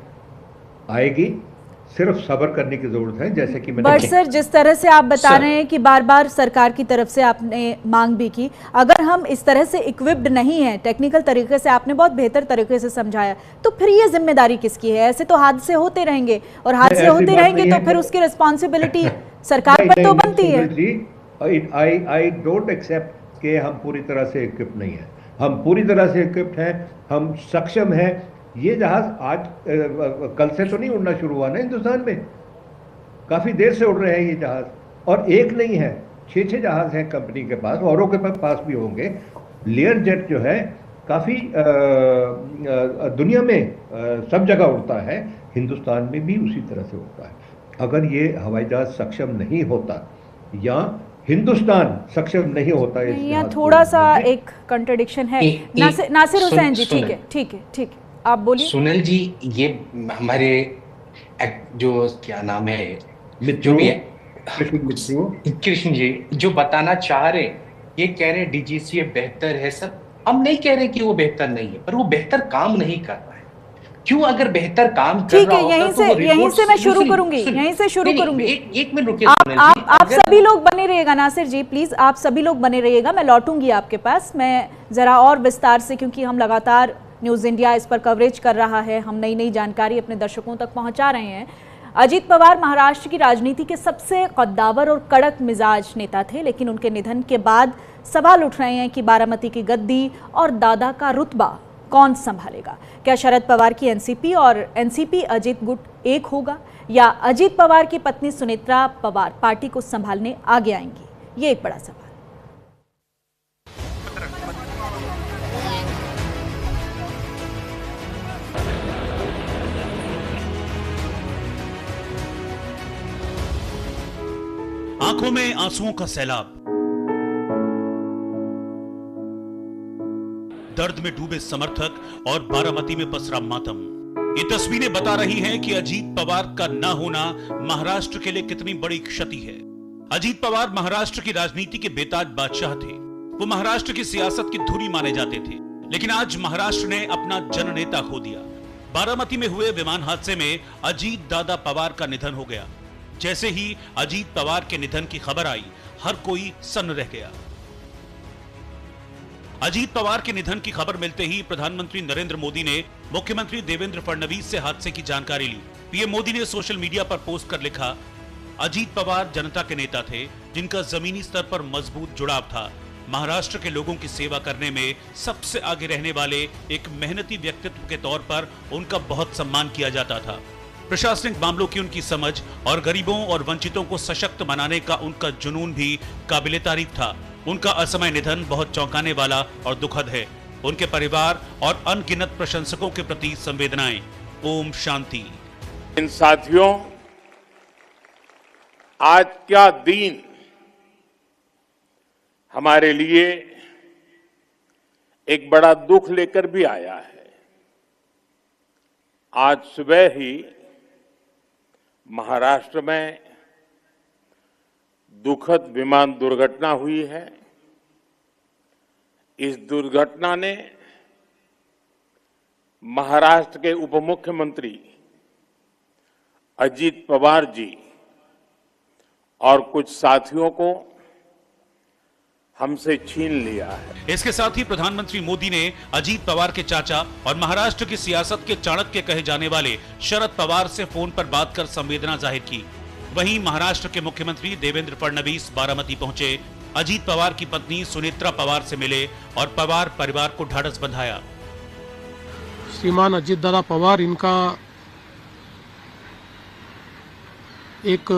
आएगी, सिर्फ सब्र करने की जरूरत है। जैसे कि मैंने बट सर, जिस तरह से आप बता रहे हैं कि बार बार सरकार की तरफ से आपने मांग भी की, अगर हम इस तरह से इक्विप्ड नहीं हैं टेक्निकल तरीके से, आपने बहुत बेहतर तरीके से समझाया, तो फिर ये जिम्मेदारी किसकी है? ऐसे तो हादसे होते रहेंगे, और हादसे होते रहेंगे तो फिर उसकी रिस्पॉन्सिबिलिटी सरकार पर तो बनती है। आई डोंट एक्सेप्ट कि हम पूरी तरह से इक्विप्ड नहीं है। हम पूरी तरह से इक्विप्ड हैं, हम सक्षम हैं। ये जहाज आज कल से तो नहीं उड़ना शुरू हुआ ना हिंदुस्तान में, काफ़ी देर से उड़ रहे हैं ये जहाज, और एक नहीं है, 6 जहाज हैं कंपनी के पास, औरों के पास भी होंगे। लेयर जेट जो है काफ़ी दुनिया में सब जगह उड़ता है, हिंदुस्तान में भी उसी तरह से उड़ता है। अगर ये हवाई जहाज सक्षम नहीं होता या हिंदुस्तान सक्षम नहीं होता, यहाँ थोड़ा सा एक कंट्रडिक्शन है। नासिर हुसैन जी, ठीक है, आप बोलिए। सुनील जी, ये हमारे जो क्या नाम है, जो भी कृष्ण जी जो बताना चाह रहे हैं, ये कह रहे हैं डीजीसीए बेहतर है। सर, हम नहीं कह रहे कि वो बेहतर नहीं है, पर वो बेहतर काम नहीं कर रहा है। क्यों? अगर बेहतर काम कर रहा होता तो यहीं से मैं शुरू करूंगी, एक मिनट रुकिए। आप सभी लोग बने रहिएगा, नासिर जी प्लीज, आप सभी लोग बने रहिएगा, मैं लौटूंगी आपके पास, मैं जरा और विस्तार से, क्योंकि हम लगातार न्यूज़ इंडिया इस पर कवरेज कर रहा है, हम नई नई जानकारी अपने दर्शकों तक पहुंचा रहे हैं। अजीत पवार महाराष्ट्र की राजनीति के सबसे कद्दावर और कड़क मिजाज नेता थे, लेकिन उनके निधन के बाद सवाल उठ रहे हैं कि बारामती की गद्दी और दादा का रुतबा कौन संभालेगा? क्या शरद पवार की एनसीपी और एनसीपी अजीत गुट एक होगा, या अजीत पवार की पत्नी सुनेत्रा पवार पार्टी को संभालने आगे आएंगी? ये एक बड़ा सवाल। आंखों में आंसुओं का सैलाब, दर्द में डूबे समर्थक और बारामती में पसरा मातम। ये तस्वीरें बता रही हैं कि अजीत पवार का न होना महाराष्ट्र के लिए कितनी बड़ी क्षति है। अजीत पवार महाराष्ट्र की राजनीति के बेताज बादशाह थे। वो महाराष्ट्र की सियासत की धुरी माने जाते थे, लेकिन आज महाराष्ट्र ने अपना जननेता खो दिया। बारामती में हुए विमान हादसे में अजीत दादा पवार का निधन हो गया। जैसे ही अजीत पवार के निधन की खबर आई, हर कोई सन्न रह गया। अजीत पवार के निधन की खबर मिलते ही प्रधानमंत्री नरेंद्र मोदी ने मुख्यमंत्री देवेंद्र फडणवीस से हादसे की जानकारी ली। पीएम मोदी ने सोशल मीडिया पर पोस्ट कर लिखा, अजीत पवार जनता के नेता थे जिनका जमीनी स्तर पर मजबूत जुड़ाव था। महाराष्ट्र के लोगों की सेवा करने में सबसे आगे रहने वाले एक मेहनती व्यक्तित्व के तौर पर उनका बहुत सम्मान किया जाता था। प्रशासनिक मामलों की उनकी समझ और गरीबों और वंचितों को सशक्त बनाने का उनका जुनून भी काबिले तारीफ था। उनका असमय निधन बहुत चौंकाने वाला और दुखद है। उनके परिवार और अनगिनत प्रशंसकों के प्रति संवेदनाएं। ओम शांति। इन साथियों, आज क्या दिन हमारे लिए एक बड़ा दुख लेकर भी आया है। आज सुबह ही महाराष्ट्र में दुखद विमान दुर्घटना हुई है। इस दुर्घटना ने महाराष्ट्र के उप मुख्यमंत्री अजीत पवार जी और कुछ साथियों को हमसे छीन लिया है। इसके साथ ही प्रधानमंत्री मोदी ने अजीत पवार के चाचा और महाराष्ट्र की सियासत के चाणक्य कहे जाने वाले शरद पवार से फोन पर बात कर संवेदना जाहिर की। वहीं महाराष्ट्र के मुख्यमंत्री देवेंद्र फडणवीस बारामती पहुंचे, अजीत पवार की पत्नी सुनेत्रा पवार से मिले और पवार परिवार को ढाढ़स बंधाया। श्रीमान अजीत दादा पवार, इनका एक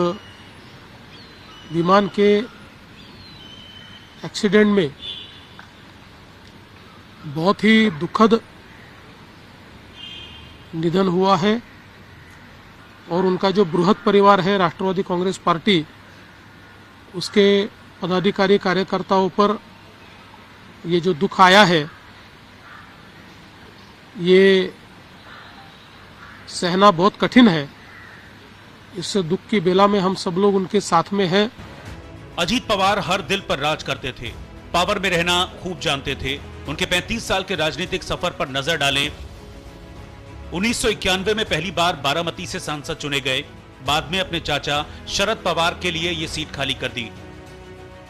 विमान के एक्सीडेंट में बहुत ही दुखद निधन हुआ है और उनका जो बृहद परिवार है राष्ट्रवादी कांग्रेस पार्टी, उसके पदाधिकारी कार्यकर्ताओं पर ये जो दुख आया है, ये सहना बहुत कठिन है। इस दुख की बेला में हम सब लोग उनके साथ में हैं। अजीत पवार हर दिल पर राज करते थे, पावर में रहना खूब जानते थे। उनके 35 साल के राजनीतिक सफर पर नजर डालें। 1991 में पहली बार बारामती से सांसद चुने गए। बाद में अपने चाचा शरद पवार के लिए ये सीट खाली कर दी।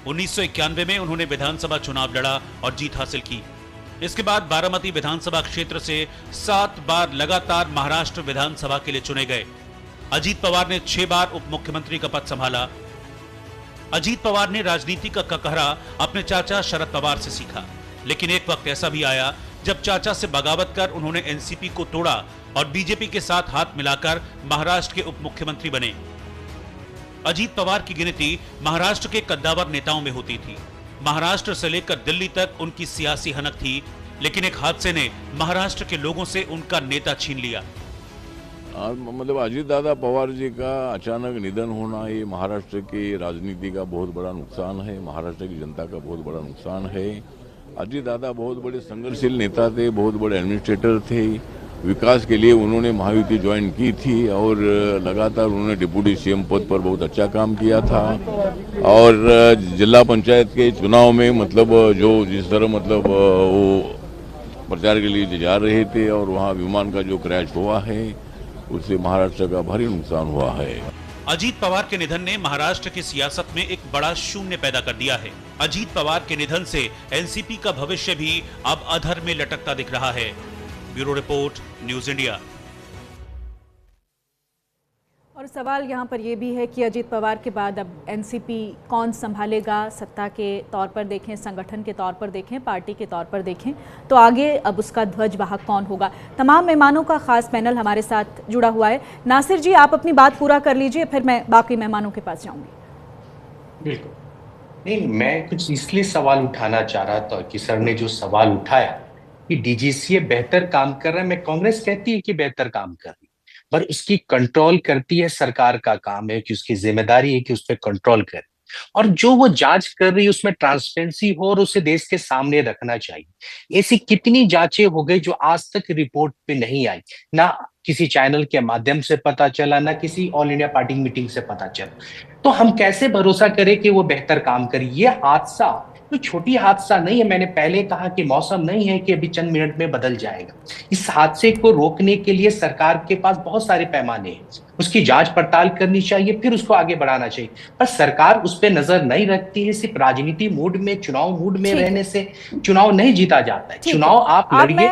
1991 में उन्होंने विधानसभा चुनाव लड़ा और जीत हासिल की। इसके बाद बारामती विधानसभा क्षेत्र से 7 बार लगातार महाराष्ट्र विधानसभा के लिए चुने गए। अजीत पवार ने 6 बार उप मुख्यमंत्री का पद संभाला। अजीत पवार ने राजनीति का ककहरा अपने चाचा शरद पवार से सीखा, लेकिन एक वक्त ऐसा भी आया जब चाचा से बगावत कर उन्होंने एनसीपी को तोड़ा और बीजेपी के साथ हाथ मिलाकर महाराष्ट्र के उप मुख्यमंत्री बने। अजीत पवार की गिनती महाराष्ट्र के कद्दावर नेताओं में होती थी। महाराष्ट्र से लेकर दिल्ली तक उनकी सियासी हनक थी, लेकिन एक हादसे ने महाराष्ट्र के लोगों से उनका नेता छीन लिया। मतलब अजीत दादा पवार जी का अचानक निधन होना ये महाराष्ट्र की राजनीति का बहुत बड़ा नुकसान है, महाराष्ट्र की जनता का बहुत बड़ा नुकसान है। अजीत दादा बहुत बड़े संघर्षशील नेता थे, बहुत बड़े एडमिनिस्ट्रेटर थे। विकास के लिए उन्होंने महायुति ज्वाइन की थी और लगातार उन्होंने डिप्टी सीएम पद पर बहुत अच्छा काम किया था। और जिला पंचायत के चुनाव में मतलब जो जिस तरह मतलब वो प्रचार के लिए जा रहे थे और वहाँ विमान का जो क्रैश हुआ है, उससे महाराष्ट्र का भारी नुकसान हुआ है। अजीत पवार के निधन ने महाराष्ट्र की सियासत में एक बड़ा शून्य पैदा कर दिया है। अजीत पवार के निधन से एनसीपी का भविष्य भी अब अधर में लटकता दिख रहा है। Bureau report, news India. और सवाल यहाँ पर यह भी है कि अजीत पवार के बाद अब एनसीपी कौन संभालेगा? सत्ता के तौर पर देखें, संगठन के तौर पर देखें, पार्टी के तौर पर देखें, तो आगे अब उसका ध्वजवाहक कौन होगा? तमाम मेहमानों का खास पैनल हमारे साथ जुड़ा हुआ है। नासिर जी, आप अपनी बात पूरा कर लीजिए, फिर मैं बाकी मेहमानों के पास जाऊंगी। बिल्कुल नहीं, मैं कुछ इसलिए सवाल उठाना चाह रहा था कि सर ने जो सवाल उठाया कि डीजीसीए बेहतर काम कर रहा है। मैं कांग्रेस कहती है कि बेहतर काम कर रही, पर उसकी कंट्रोल करती है सरकार का काम है कि उसकी जिम्मेदारी है कि उस पर कंट्रोल करे, और जो वो जांच कर रही है उसमें ट्रांसपेरेंसी हो और उसे देश के सामने रखना चाहिए। ऐसी कितनी जांचें हो गई जो आज तक रिपोर्ट पे नहीं आई, ना किसी चैनल के माध्यम से पता चला, ना किसी ऑल इंडिया पार्टी मीटिंग से पता चला। तो हम कैसे भरोसा करें कि वो बेहतर काम करे? ये हादसा तो छोटी हादसा नहीं है। मैंने पहले कहा कि मौसम नहीं है कि अभी चंद मिनट में बदल जाएगा। इस हादसे को रोकने के लिए सरकार के पास बहुत सारे पैमाने हैं, उसकी जांच पड़ताल करनी चाहिए, फिर उसको आगे बढ़ाना चाहिए। पर सरकार उस पर नजर नहीं रखती है। सिर्फ राजनीति मूड में, चुनाव मूड में रहने से चुनाव नहीं जीता जाता है। चुनाव आप लड़िए।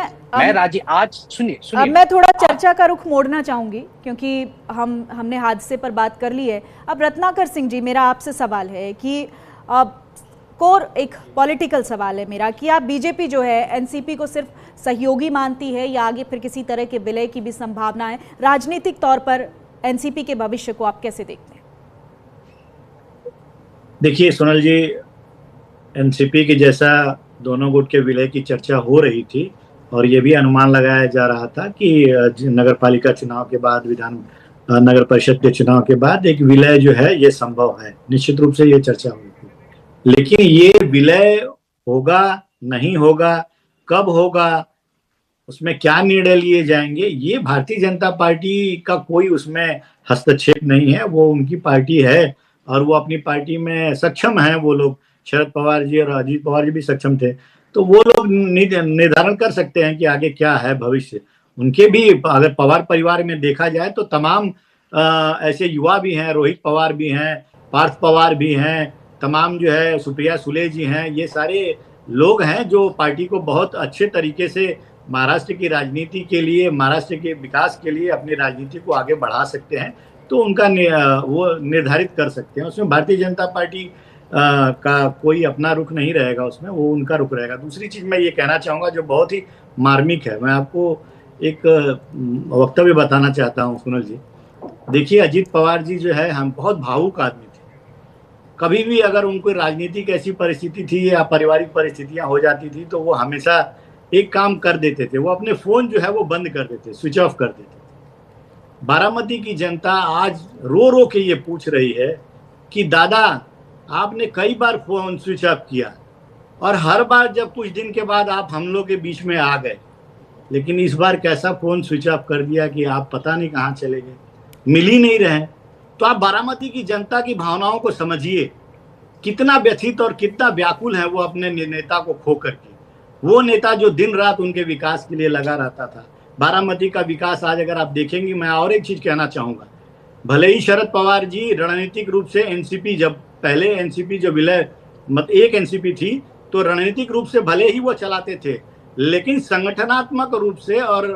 आज सुनिए अब मैं थोड़ा चर्चा का रुख मोड़ना चाहूंगी, क्योंकि हमने हादसे पर बात कर ली है। अब रत्नाकर सिंह जी, मेरा आपसे सवाल है कि कोर एक पॉलिटिकल सवाल है मेरा, कि आप बीजेपी जो है एनसीपी को सिर्फ सहयोगी मानती है या आगे फिर किसी तरह के विलय की भी संभावना है? राजनीतिक तौर पर एनसीपी के भविष्य को आप कैसे देखते हैं? देखिए सोनल जी, एनसीपी के जैसा दोनों गुट के विलय की चर्चा हो रही थी और ये भी अनुमान लगाया जा रहा था कि नगर पालिका चुनाव के बाद, नगर परिषद के चुनाव के बाद एक विलय जो है ये संभव है। निश्चित रूप से ये चर्चा हुई थी, लेकिन ये विलय होगा नहीं होगा, कब होगा, उसमें क्या निर्णय लिए जाएंगे, ये भारतीय जनता पार्टी का कोई उसमें हस्तक्षेप नहीं है। वो उनकी पार्टी है और वो अपनी पार्टी में सक्षम है। वो लोग, शरद पवार जी और अजीत पवार जी भी सक्षम थे, तो वो लोग निर्धारण कर सकते हैं कि आगे क्या है भविष्य। उनके भी, अगर पवार परिवार में देखा जाए तो तमाम ऐसे युवा भी हैं, रोहित पवार भी हैं, पार्थ पवार भी हैं, तमाम जो है सुप्रिया सुले जी हैं। ये सारे लोग हैं जो पार्टी को बहुत अच्छे तरीके से महाराष्ट्र की राजनीति के लिए, महाराष्ट्र के विकास के लिए अपनी राजनीति को आगे बढ़ा सकते हैं। तो उनका वो निर्धारित कर सकते हैं। उसमें भारतीय जनता पार्टी का कोई अपना रुख नहीं रहेगा, उसमें वो उनका रुख रहेगा। दूसरी चीज मैं ये कहना चाहूंगा जो बहुत ही मार्मिक है, मैं आपको एक वक्तव्य बताना चाहता हूँ सुनल जी। देखिए, अजीत पवार जी जो है, हम बहुत भावुक आदमी थे। कभी भी अगर उनको राजनीतिक ऐसी परिस्थिति थी या पारिवारिक परिस्थितियां हो जाती थी तो वो हमेशा एक काम कर देते थे, वो अपने फोन जो है वो बंद कर देते, स्विच ऑफ कर देते। बारामती की जनता आज रो रो के ये पूछ रही है कि दादा आपने कई बार फोन स्विच ऑफ किया और हर बार जब कुछ दिन के बाद आप हम लोग के बीच में आ गए, लेकिन इस बार कैसा फोन स्विच ऑफ कर दिया कि आप पता नहीं कहाँ चले गए, मिल ही नहीं रहे। तो आप बारामती की जनता की भावनाओं को समझिए, कितना व्यथित और कितना व्याकुल है वो अपने नेता को खो करके। वो नेता जो दिन रात उनके विकास के लिए लगा रहता था। बारामती का विकास आज अगर आप देखेंगे, मैं और एक चीज कहना चाहूंगा, भले ही शरद पवार जी रणनीतिक रूप से एनसीपी, जब पहले एनसीपी जो विलय एक एनसीपी थी तो रणनीतिक रूप से भले ही वो चलाते थे, लेकिन संगठनात्मक रूप से और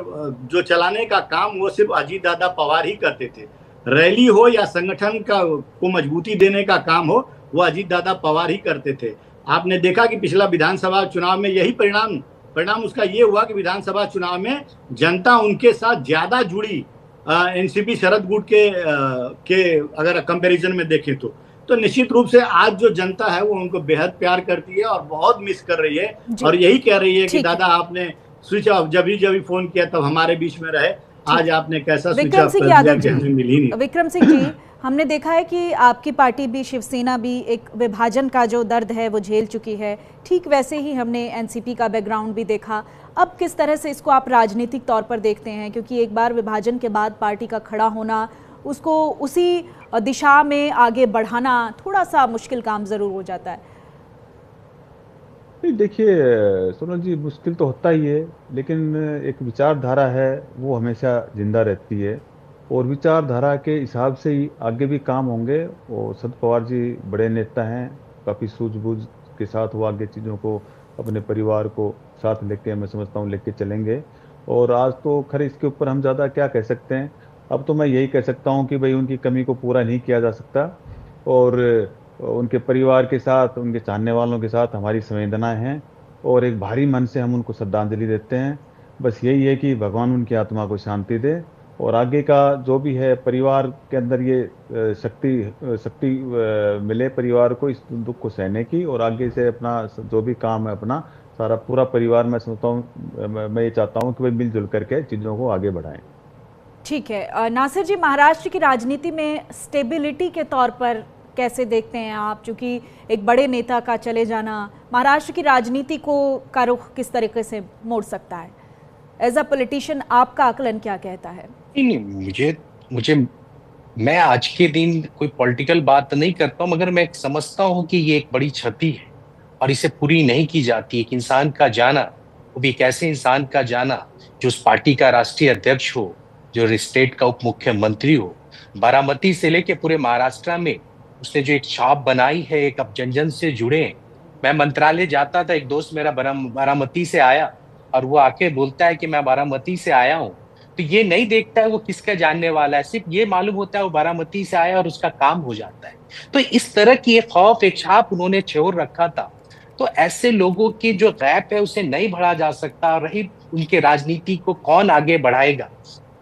जो चलाने का काम वो सिर्फ अजीत दादा पवार ही करते थे। रैली हो या संगठन को मजबूती देने का काम हो, वो अजीत दादा पवार ही करते थे। आपने देखा कि पिछला विधानसभा चुनाव में यही परिणाम उसका ये हुआ कि विधानसभा चुनाव में जनता उनके साथ ज्यादा जुड़ी, एनसीपी शरद गुट के अगर कंपैरिजन में देखें तो निश्चित रूप से आज जो जनता है वो उनको बेहद प्यार करती है और बहुत मिस कर रही है और यही कह रही है कि दादा आपने स्विच ऑफ जब भी फोन किया तब हमारे बीच में रहे, आज आपने कैसा स्विच ऑफ कर दिया कि हमें मिल ही नहीं। विक्रम सिंह जी, हमने देखा है कि आपकी पार्टी भी, शिवसेना भी एक विभाजन का जो दर्द है वो झेल चुकी है। ठीक वैसे ही हमने एनसीपी का बैकग्राउंड भी देखा। अब किस तरह से इसको आप राजनीतिक तौर पर देखते हैं? क्योंकि एक बार विभाजन के बाद पार्टी का खड़ा होना, उसको उसी दिशा में आगे बढ़ाना थोड़ा सा मुश्किल काम जरूर हो जाता है। देखिए सोनल जी, मुश्किल तो होता ही है, लेकिन एक विचारधारा है वो हमेशा जिंदा रहती है और विचारधारा के हिसाब से ही आगे भी काम होंगे। और शरद पवार जी बड़े नेता हैं, काफ़ी सूझबूझ के साथ वो आगे चीज़ों को, अपने परिवार को साथ लेके, मैं समझता हूँ लेके चलेंगे। और आज तो खैर इसके ऊपर हम ज़्यादा क्या कह सकते हैं। अब तो मैं यही कह सकता हूँ कि भाई उनकी कमी को पूरा नहीं किया जा सकता और उनके परिवार के साथ, उनके चाहने वालों के साथ हमारी संवेदनाएं हैं और एक भारी मन से हम उनको श्रद्धांजलि देते हैं। बस यही है कि भगवान उनकी आत्मा को शांति दे और आगे का जो भी है, परिवार के अंदर ये शक्ति मिले परिवार को इस दुख को सहने की, और आगे से अपना जो भी काम है अपना सारा पूरा परिवार, मैं समझता हूँ, मैं ये चाहता हूँ कि भाई मिलजुल करके चीज़ों को आगे बढ़ाएं। ठीक है नासिर जी, महाराष्ट्र की राजनीति में स्टेबिलिटी के तौर पर कैसे देखते हैं आप? चूंकि एक बड़े नेता का चले जाना महाराष्ट्र की राजनीति का रुख किस तरीके से मोड़ सकता है? एज अ पॉलिटिशियन आपका आकलन क्या कहता है? नहीं, मुझे मैं आज के दिन कोई पॉलिटिकल बात नहीं करता हूँ, मगर मैं समझता हूँ कि ये एक बड़ी क्षति है और इसे पूरी नहीं की जाती, एक इंसान का जाना, वो भी एक ऐसे इंसान का जाना जो उस पार्टी का राष्ट्रीय अध्यक्ष हो, जो स्टेट का उप मुख्यमंत्री हो, बारामती से लेके पूरे महाराष्ट्र में उसने जो एक छाप बनाई है, एक अब जन जन से जुड़े हैं। मैं मंत्रालय जाता था, एक दोस्त मेरा बारामती से आया और वो आके बोलता है कि मैं बारामती से आया हूँ, तो ये नहीं देखता है वो किसका जानने वाला है, सिर्फ ये मालूम होता है वो बारामती से आया और उसका काम हो जाता है। तो इस तरह की एक खौफ, एक छाप उन्होंने छोड़ रखा था। तो ऐसे लोगों की जो गैप है उसे नहीं बढ़ा जा सकता, और रही उनके राजनीति को कौन आगे बढ़ाएगा,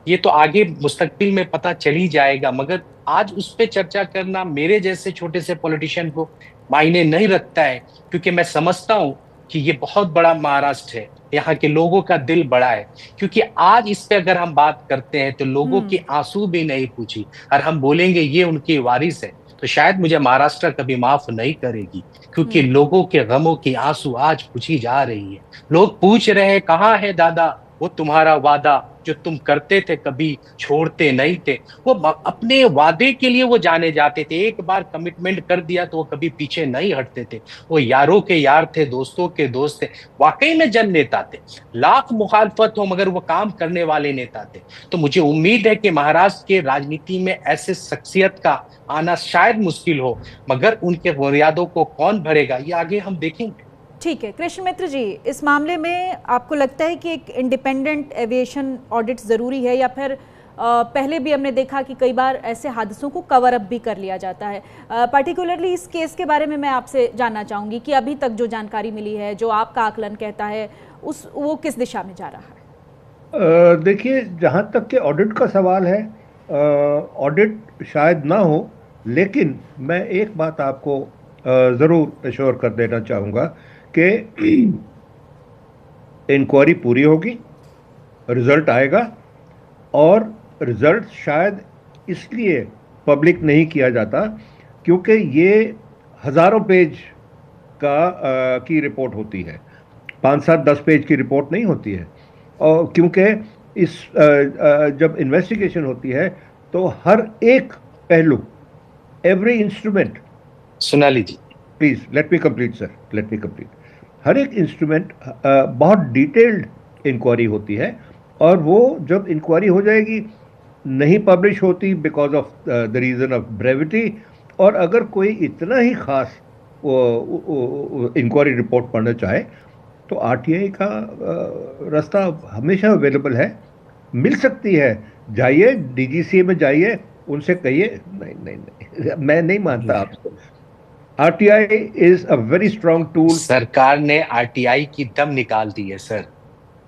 ये तो आगे मुस्तकबिल में पता चल ही जाएगा। मगर आज उस पर चर्चा करना मेरे जैसे छोटे से पॉलिटिशियन को मायने नहीं रखता है, क्योंकि मैं समझता हूं कि ये बहुत बड़ा महाराष्ट्र है, यहाँ के लोगों का दिल बड़ा है। क्योंकि आज इस पे अगर हम बात करते हैं तो लोगों की आंसू भी नहीं पूछी, और हम बोलेंगे ये उनकी वारिस है, तो शायद मुझे महाराष्ट्र कभी माफ नहीं करेगी। क्योंकि लोगों के गमों की आंसू आज पूछी जा रही है। लोग पूछ रहे हैं, कहाँ है दादा वो तुम्हारा वादा जो तुम करते थे, कभी छोड़ते नहीं थे। वो अपने वादे के लिए वो जाने जाते थे, एक बार कमिटमेंट कर दिया तो वो कभी पीछे नहीं हटते थे। वो यारों के यार थे, दोस्तों के दोस्त थे, वाकई में जन नेता थे। लाख मुखालफत हो मगर वो काम करने वाले नेता थे। तो मुझे उम्मीद है कि महाराष्ट्र के राजनीति में ऐसे शख्सियत का आना शायद मुश्किल हो, मगर उनके बुनियादों को कौन भरेगा ये आगे हम देखेंगे। ठीक है कृष्ण मित्र जी, इस मामले में आपको लगता है कि एक इंडिपेंडेंट एविएशन ऑडिट ज़रूरी है, या फिर पहले भी हमने देखा कि कई बार ऐसे हादसों को कवर अप भी कर लिया जाता है? पर्टिकुलरली इस केस के बारे में मैं आपसे जानना चाहूँगी कि अभी तक जो जानकारी मिली है, जो आपका आकलन कहता है, वो किस दिशा में जा रहा है? देखिए, जहाँ तक के ऑडिट का सवाल है, ऑडिट शायद ना हो, लेकिन मैं एक बात आपको ज़रूर एश्योर कर देना चाहूँगा कि इंक्वायरी पूरी होगी, रिज़ल्ट आएगा, और रिज़ल्ट शायद इसलिए पब्लिक नहीं किया जाता क्योंकि ये हज़ारों पेज की रिपोर्ट होती है, 5, 7, 10 पेज की रिपोर्ट नहीं होती है। और क्योंकि इस जब इन्वेस्टिगेशन होती है तो हर एक पहलू, एवरी इंस्ट्रूमेंट, सुना लीजिए please, let me complete sir, let me complete. हर एक इंस्ट्रूमेंट बहुत डिटेल्ड इंक्वायरी होती है, और वो जब इंक्वायरी हो जाएगी नहीं पब्लिश होती because of the reason of brevity. और अगर कोई इतना ही खास इंक्वायरी रिपोर्ट पढ़ना चाहे तो आरटीआई का रास्ता हमेशा अवेलेबल है, मिल सकती है। जाइए डीजीसीए में जाइए, उनसे कहिए। नहीं, मैं नहीं मानता आपसे। RTI is a very strong tool. सरकार ने आरटीआई की दम निकाल दी है सर,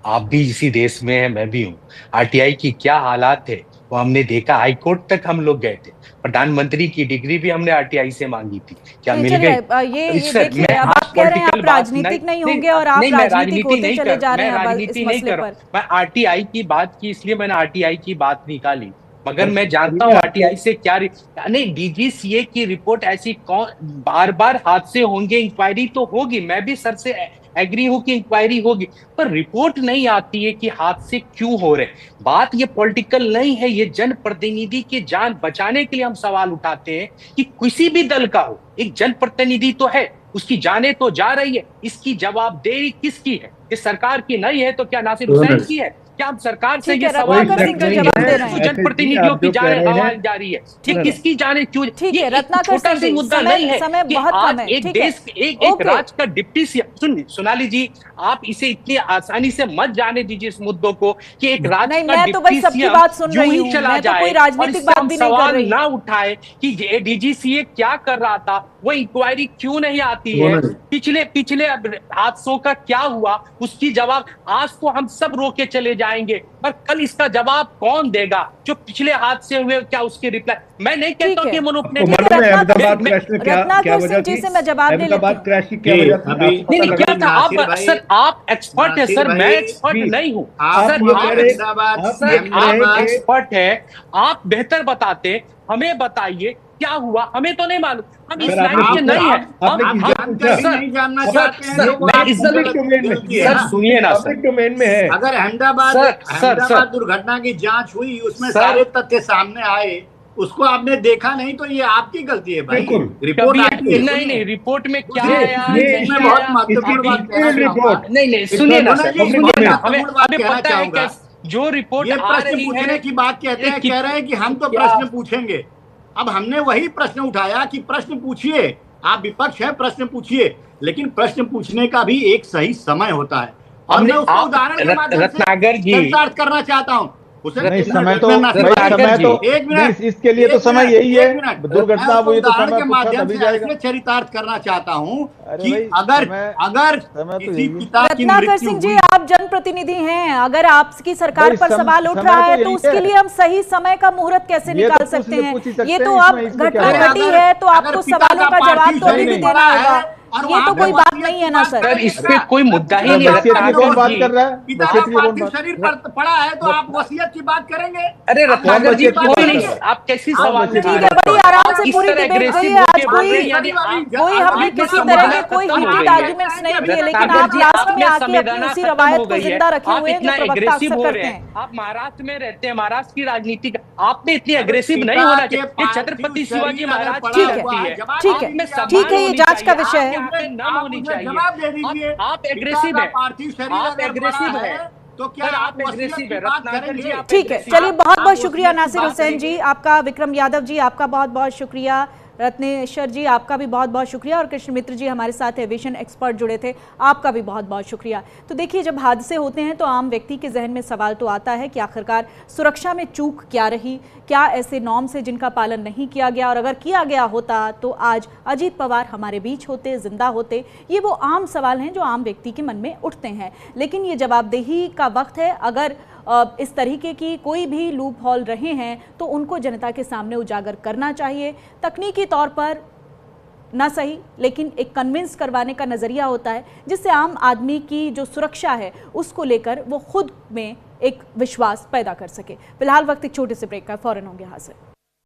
आप भी इसी देश में हैं, मैं भी हूँ। आरटीआई की क्या हालात थे वो हमने देखा, हाई कोर्ट तक हम लोग गए थे, प्रधानमंत्री की डिग्री भी हमने आरटीआई से मांगी थी, क्या मिल गई? ये देखिए, अब आप कह रहे हैं आप राजनीतिक नहीं होंगे और आप राजनीतिक होते चले जा रहे हैं इस मसले पर। मैं आरटीआई की बात की इसलिए मैंने आरटीआई की बात निकाली, मगर मैं जानता हूँ आरटीआई से क्या नहीं, डीजीसीए की रिपोर्ट ऐसी कौन, बार बार हादसे होंगे, इंक्वायरी तो होगी, मैं भी सर से एग्री हूं कि इंक्वायरी होगी, पर रिपोर्ट नहीं आती है कि हादसे क्यों हो रहे। बात ये पॉलिटिकल नहीं है, ये जनप्रतिनिधि की जान बचाने के लिए हम सवाल उठाते हैं कि किसी भी दल का हो, एक जनप्रतिनिधि तो है, उसकी जाने तो जा रही है, इसकी जवाबदेही किसकी है? ये सरकार की नहीं है तो क्या नासिर हुसैन की है? क्या हम सरकार से ये सवाल जनप्रतिनिधियों की जाने आवाज जा रही है, ठीक किसकी जाने क्यों? ये छोटा सा मुद्दा नहीं है कि आज एक देश, एक राज्य का डिप्टी सीएम, सोनाली जी आप इसे इतनी आसानी से मत जाने दीजिए इस मुद्दों को कि एक राज्य का डिप्टी सीएम यूं ही चला जाए और सवाल ना उठाए कि डीजीसीए क्या कर रहा था, वो इंक्वायरी क्यों नहीं आती है, पिछले हादसों का क्या हुआ, उसकी जवाब आज तो हम सब रोके चले जाएंगे, पर कल इसका जवाब कौन देगा? जो पिछले हादसे हुए क्या उसके रिप्लाई? मैं नहीं कहता कि क्या था, आप एक्सपर्ट है सर, मैं एक्सपर्ट नहीं हूँ सर, आप एक्सपर्ट है, आप बेहतर बताते, हमें बताइए क्या हुआ, हमें तो नहीं मालूम, हम इस लाइन के नहीं है, सर सुनिए ना सर, डोमेन में है। अगर अहमदाबाद दुर्घटना की जांच हुई, उसमें सारे तथ्य सामने आए, उसको आपने देखा नहीं तो ये आपकी गलती है भाई। रिपोर्ट नहीं, रिपोर्ट में क्या आया, मैं बहुत महत्वपूर्ण बात कहना चाहूंगा। नहीं सुनिए ना सर, हमें पता है कि जो रिपोर्ट ये प्रश्न पूछने की बात कहते हैं, कह रहे हैं कि हम तो प्रश्न पूछेंगे। अब हमने वही प्रश्न उठाया कि प्रश्न पूछिए, आप विपक्ष है, प्रश्न पूछिए, लेकिन प्रश्न पूछने का भी एक सही समय होता है। और मैं उसको उदाहरण के माध्यम से चरितार्थ करना चाहता हूँ। नहीं समय तो एक मिनट, इसके लिए तो समय यही है, दुर्घटना हुई तो समय के माध्यम से ऐसे चरितार्थ करना चाहता हूँ कि अगर किसी पिता की रत्नाकर सिंह जी, आप जनप्रतिनिधि हैं, अगर आपकी सरकार पर सवाल उठ रहा है तो उसके लिए हम सही समय का मुहूर्त कैसे निकाल सकते हैं? ये तो अब घटना घटी है तो आपको सवालों का जवाब तो अभी भी देना होगा। ये तो कोई बात नहीं है ना सर, इस पे कोई मुद्दा ही नहीं है। कौन बात कर रहा है? पिता का पार्थिव शरीर पड़ा है तो आप वसीयत की बात करेंगे? अरे रत्नाकर जी, कोई नहीं, आप कैसी सवाल? ठीक है, बड़ी आराम से पूरी डिबेट हुई है आज। कोई हमने किसी तरह के कोई हीटेड आर्गुमेंट्स नहीं किए, लेकिन आप लास्ट में आके अपनी उसी रवायत को जिंदा रखे हुए हैं जो प्रवक्ता अक्सर करते हैं। आप महाराष्ट्र में रहते हैं, महाराष्ट्र की राजनीति आपने इतनी अग्रेसिव नहीं होना चाहिए। ये छत्रपति शिवाजी महाराज ठीक है, ये जांच का विषय है। जवाब दे दीजिए। आप एग्रेसिव है, पार्थिव शरीर एग्रेसिव है तो क्या आप एग्रेसिव है? रत्नाकर जी ठीक है, चलिए बहुत बहुत शुक्रिया नासिर हुसैन जी आपका, विक्रम यादव जी आपका बहुत बहुत शुक्रिया, रत्नेश्वर जी आपका भी बहुत बहुत शुक्रिया, और कृष्ण मित्र जी हमारे साथ एविएशन एक्सपर्ट जुड़े थे, आपका भी बहुत बहुत शुक्रिया। तो देखिए, जब हादसे होते हैं तो आम व्यक्ति के जहन में सवाल तो आता है कि आखिरकार सुरक्षा में चूक क्या रही, क्या ऐसे नॉर्म्स है जिनका पालन नहीं किया गया, और अगर किया गया होता तो आज अजीत पवार हमारे बीच होते, जिंदा होते। ये वो आम सवाल हैं जो आम व्यक्ति के मन में उठते हैं, लेकिन ये जवाबदेही का वक्त है। अगर इस तरीके की कोई भी लूप हॉल रहे हैं तो उनको जनता के सामने उजागर करना चाहिए। तकनीकी तौर पर ना सही, लेकिन एक कन्विंस करवाने का नज़रिया होता है जिससे आम आदमी की जो सुरक्षा है उसको लेकर वो खुद में एक विश्वास पैदा कर सके। फिलहाल वक्त एक छोटे से ब्रेक का, फौरन होंगे हाजिर।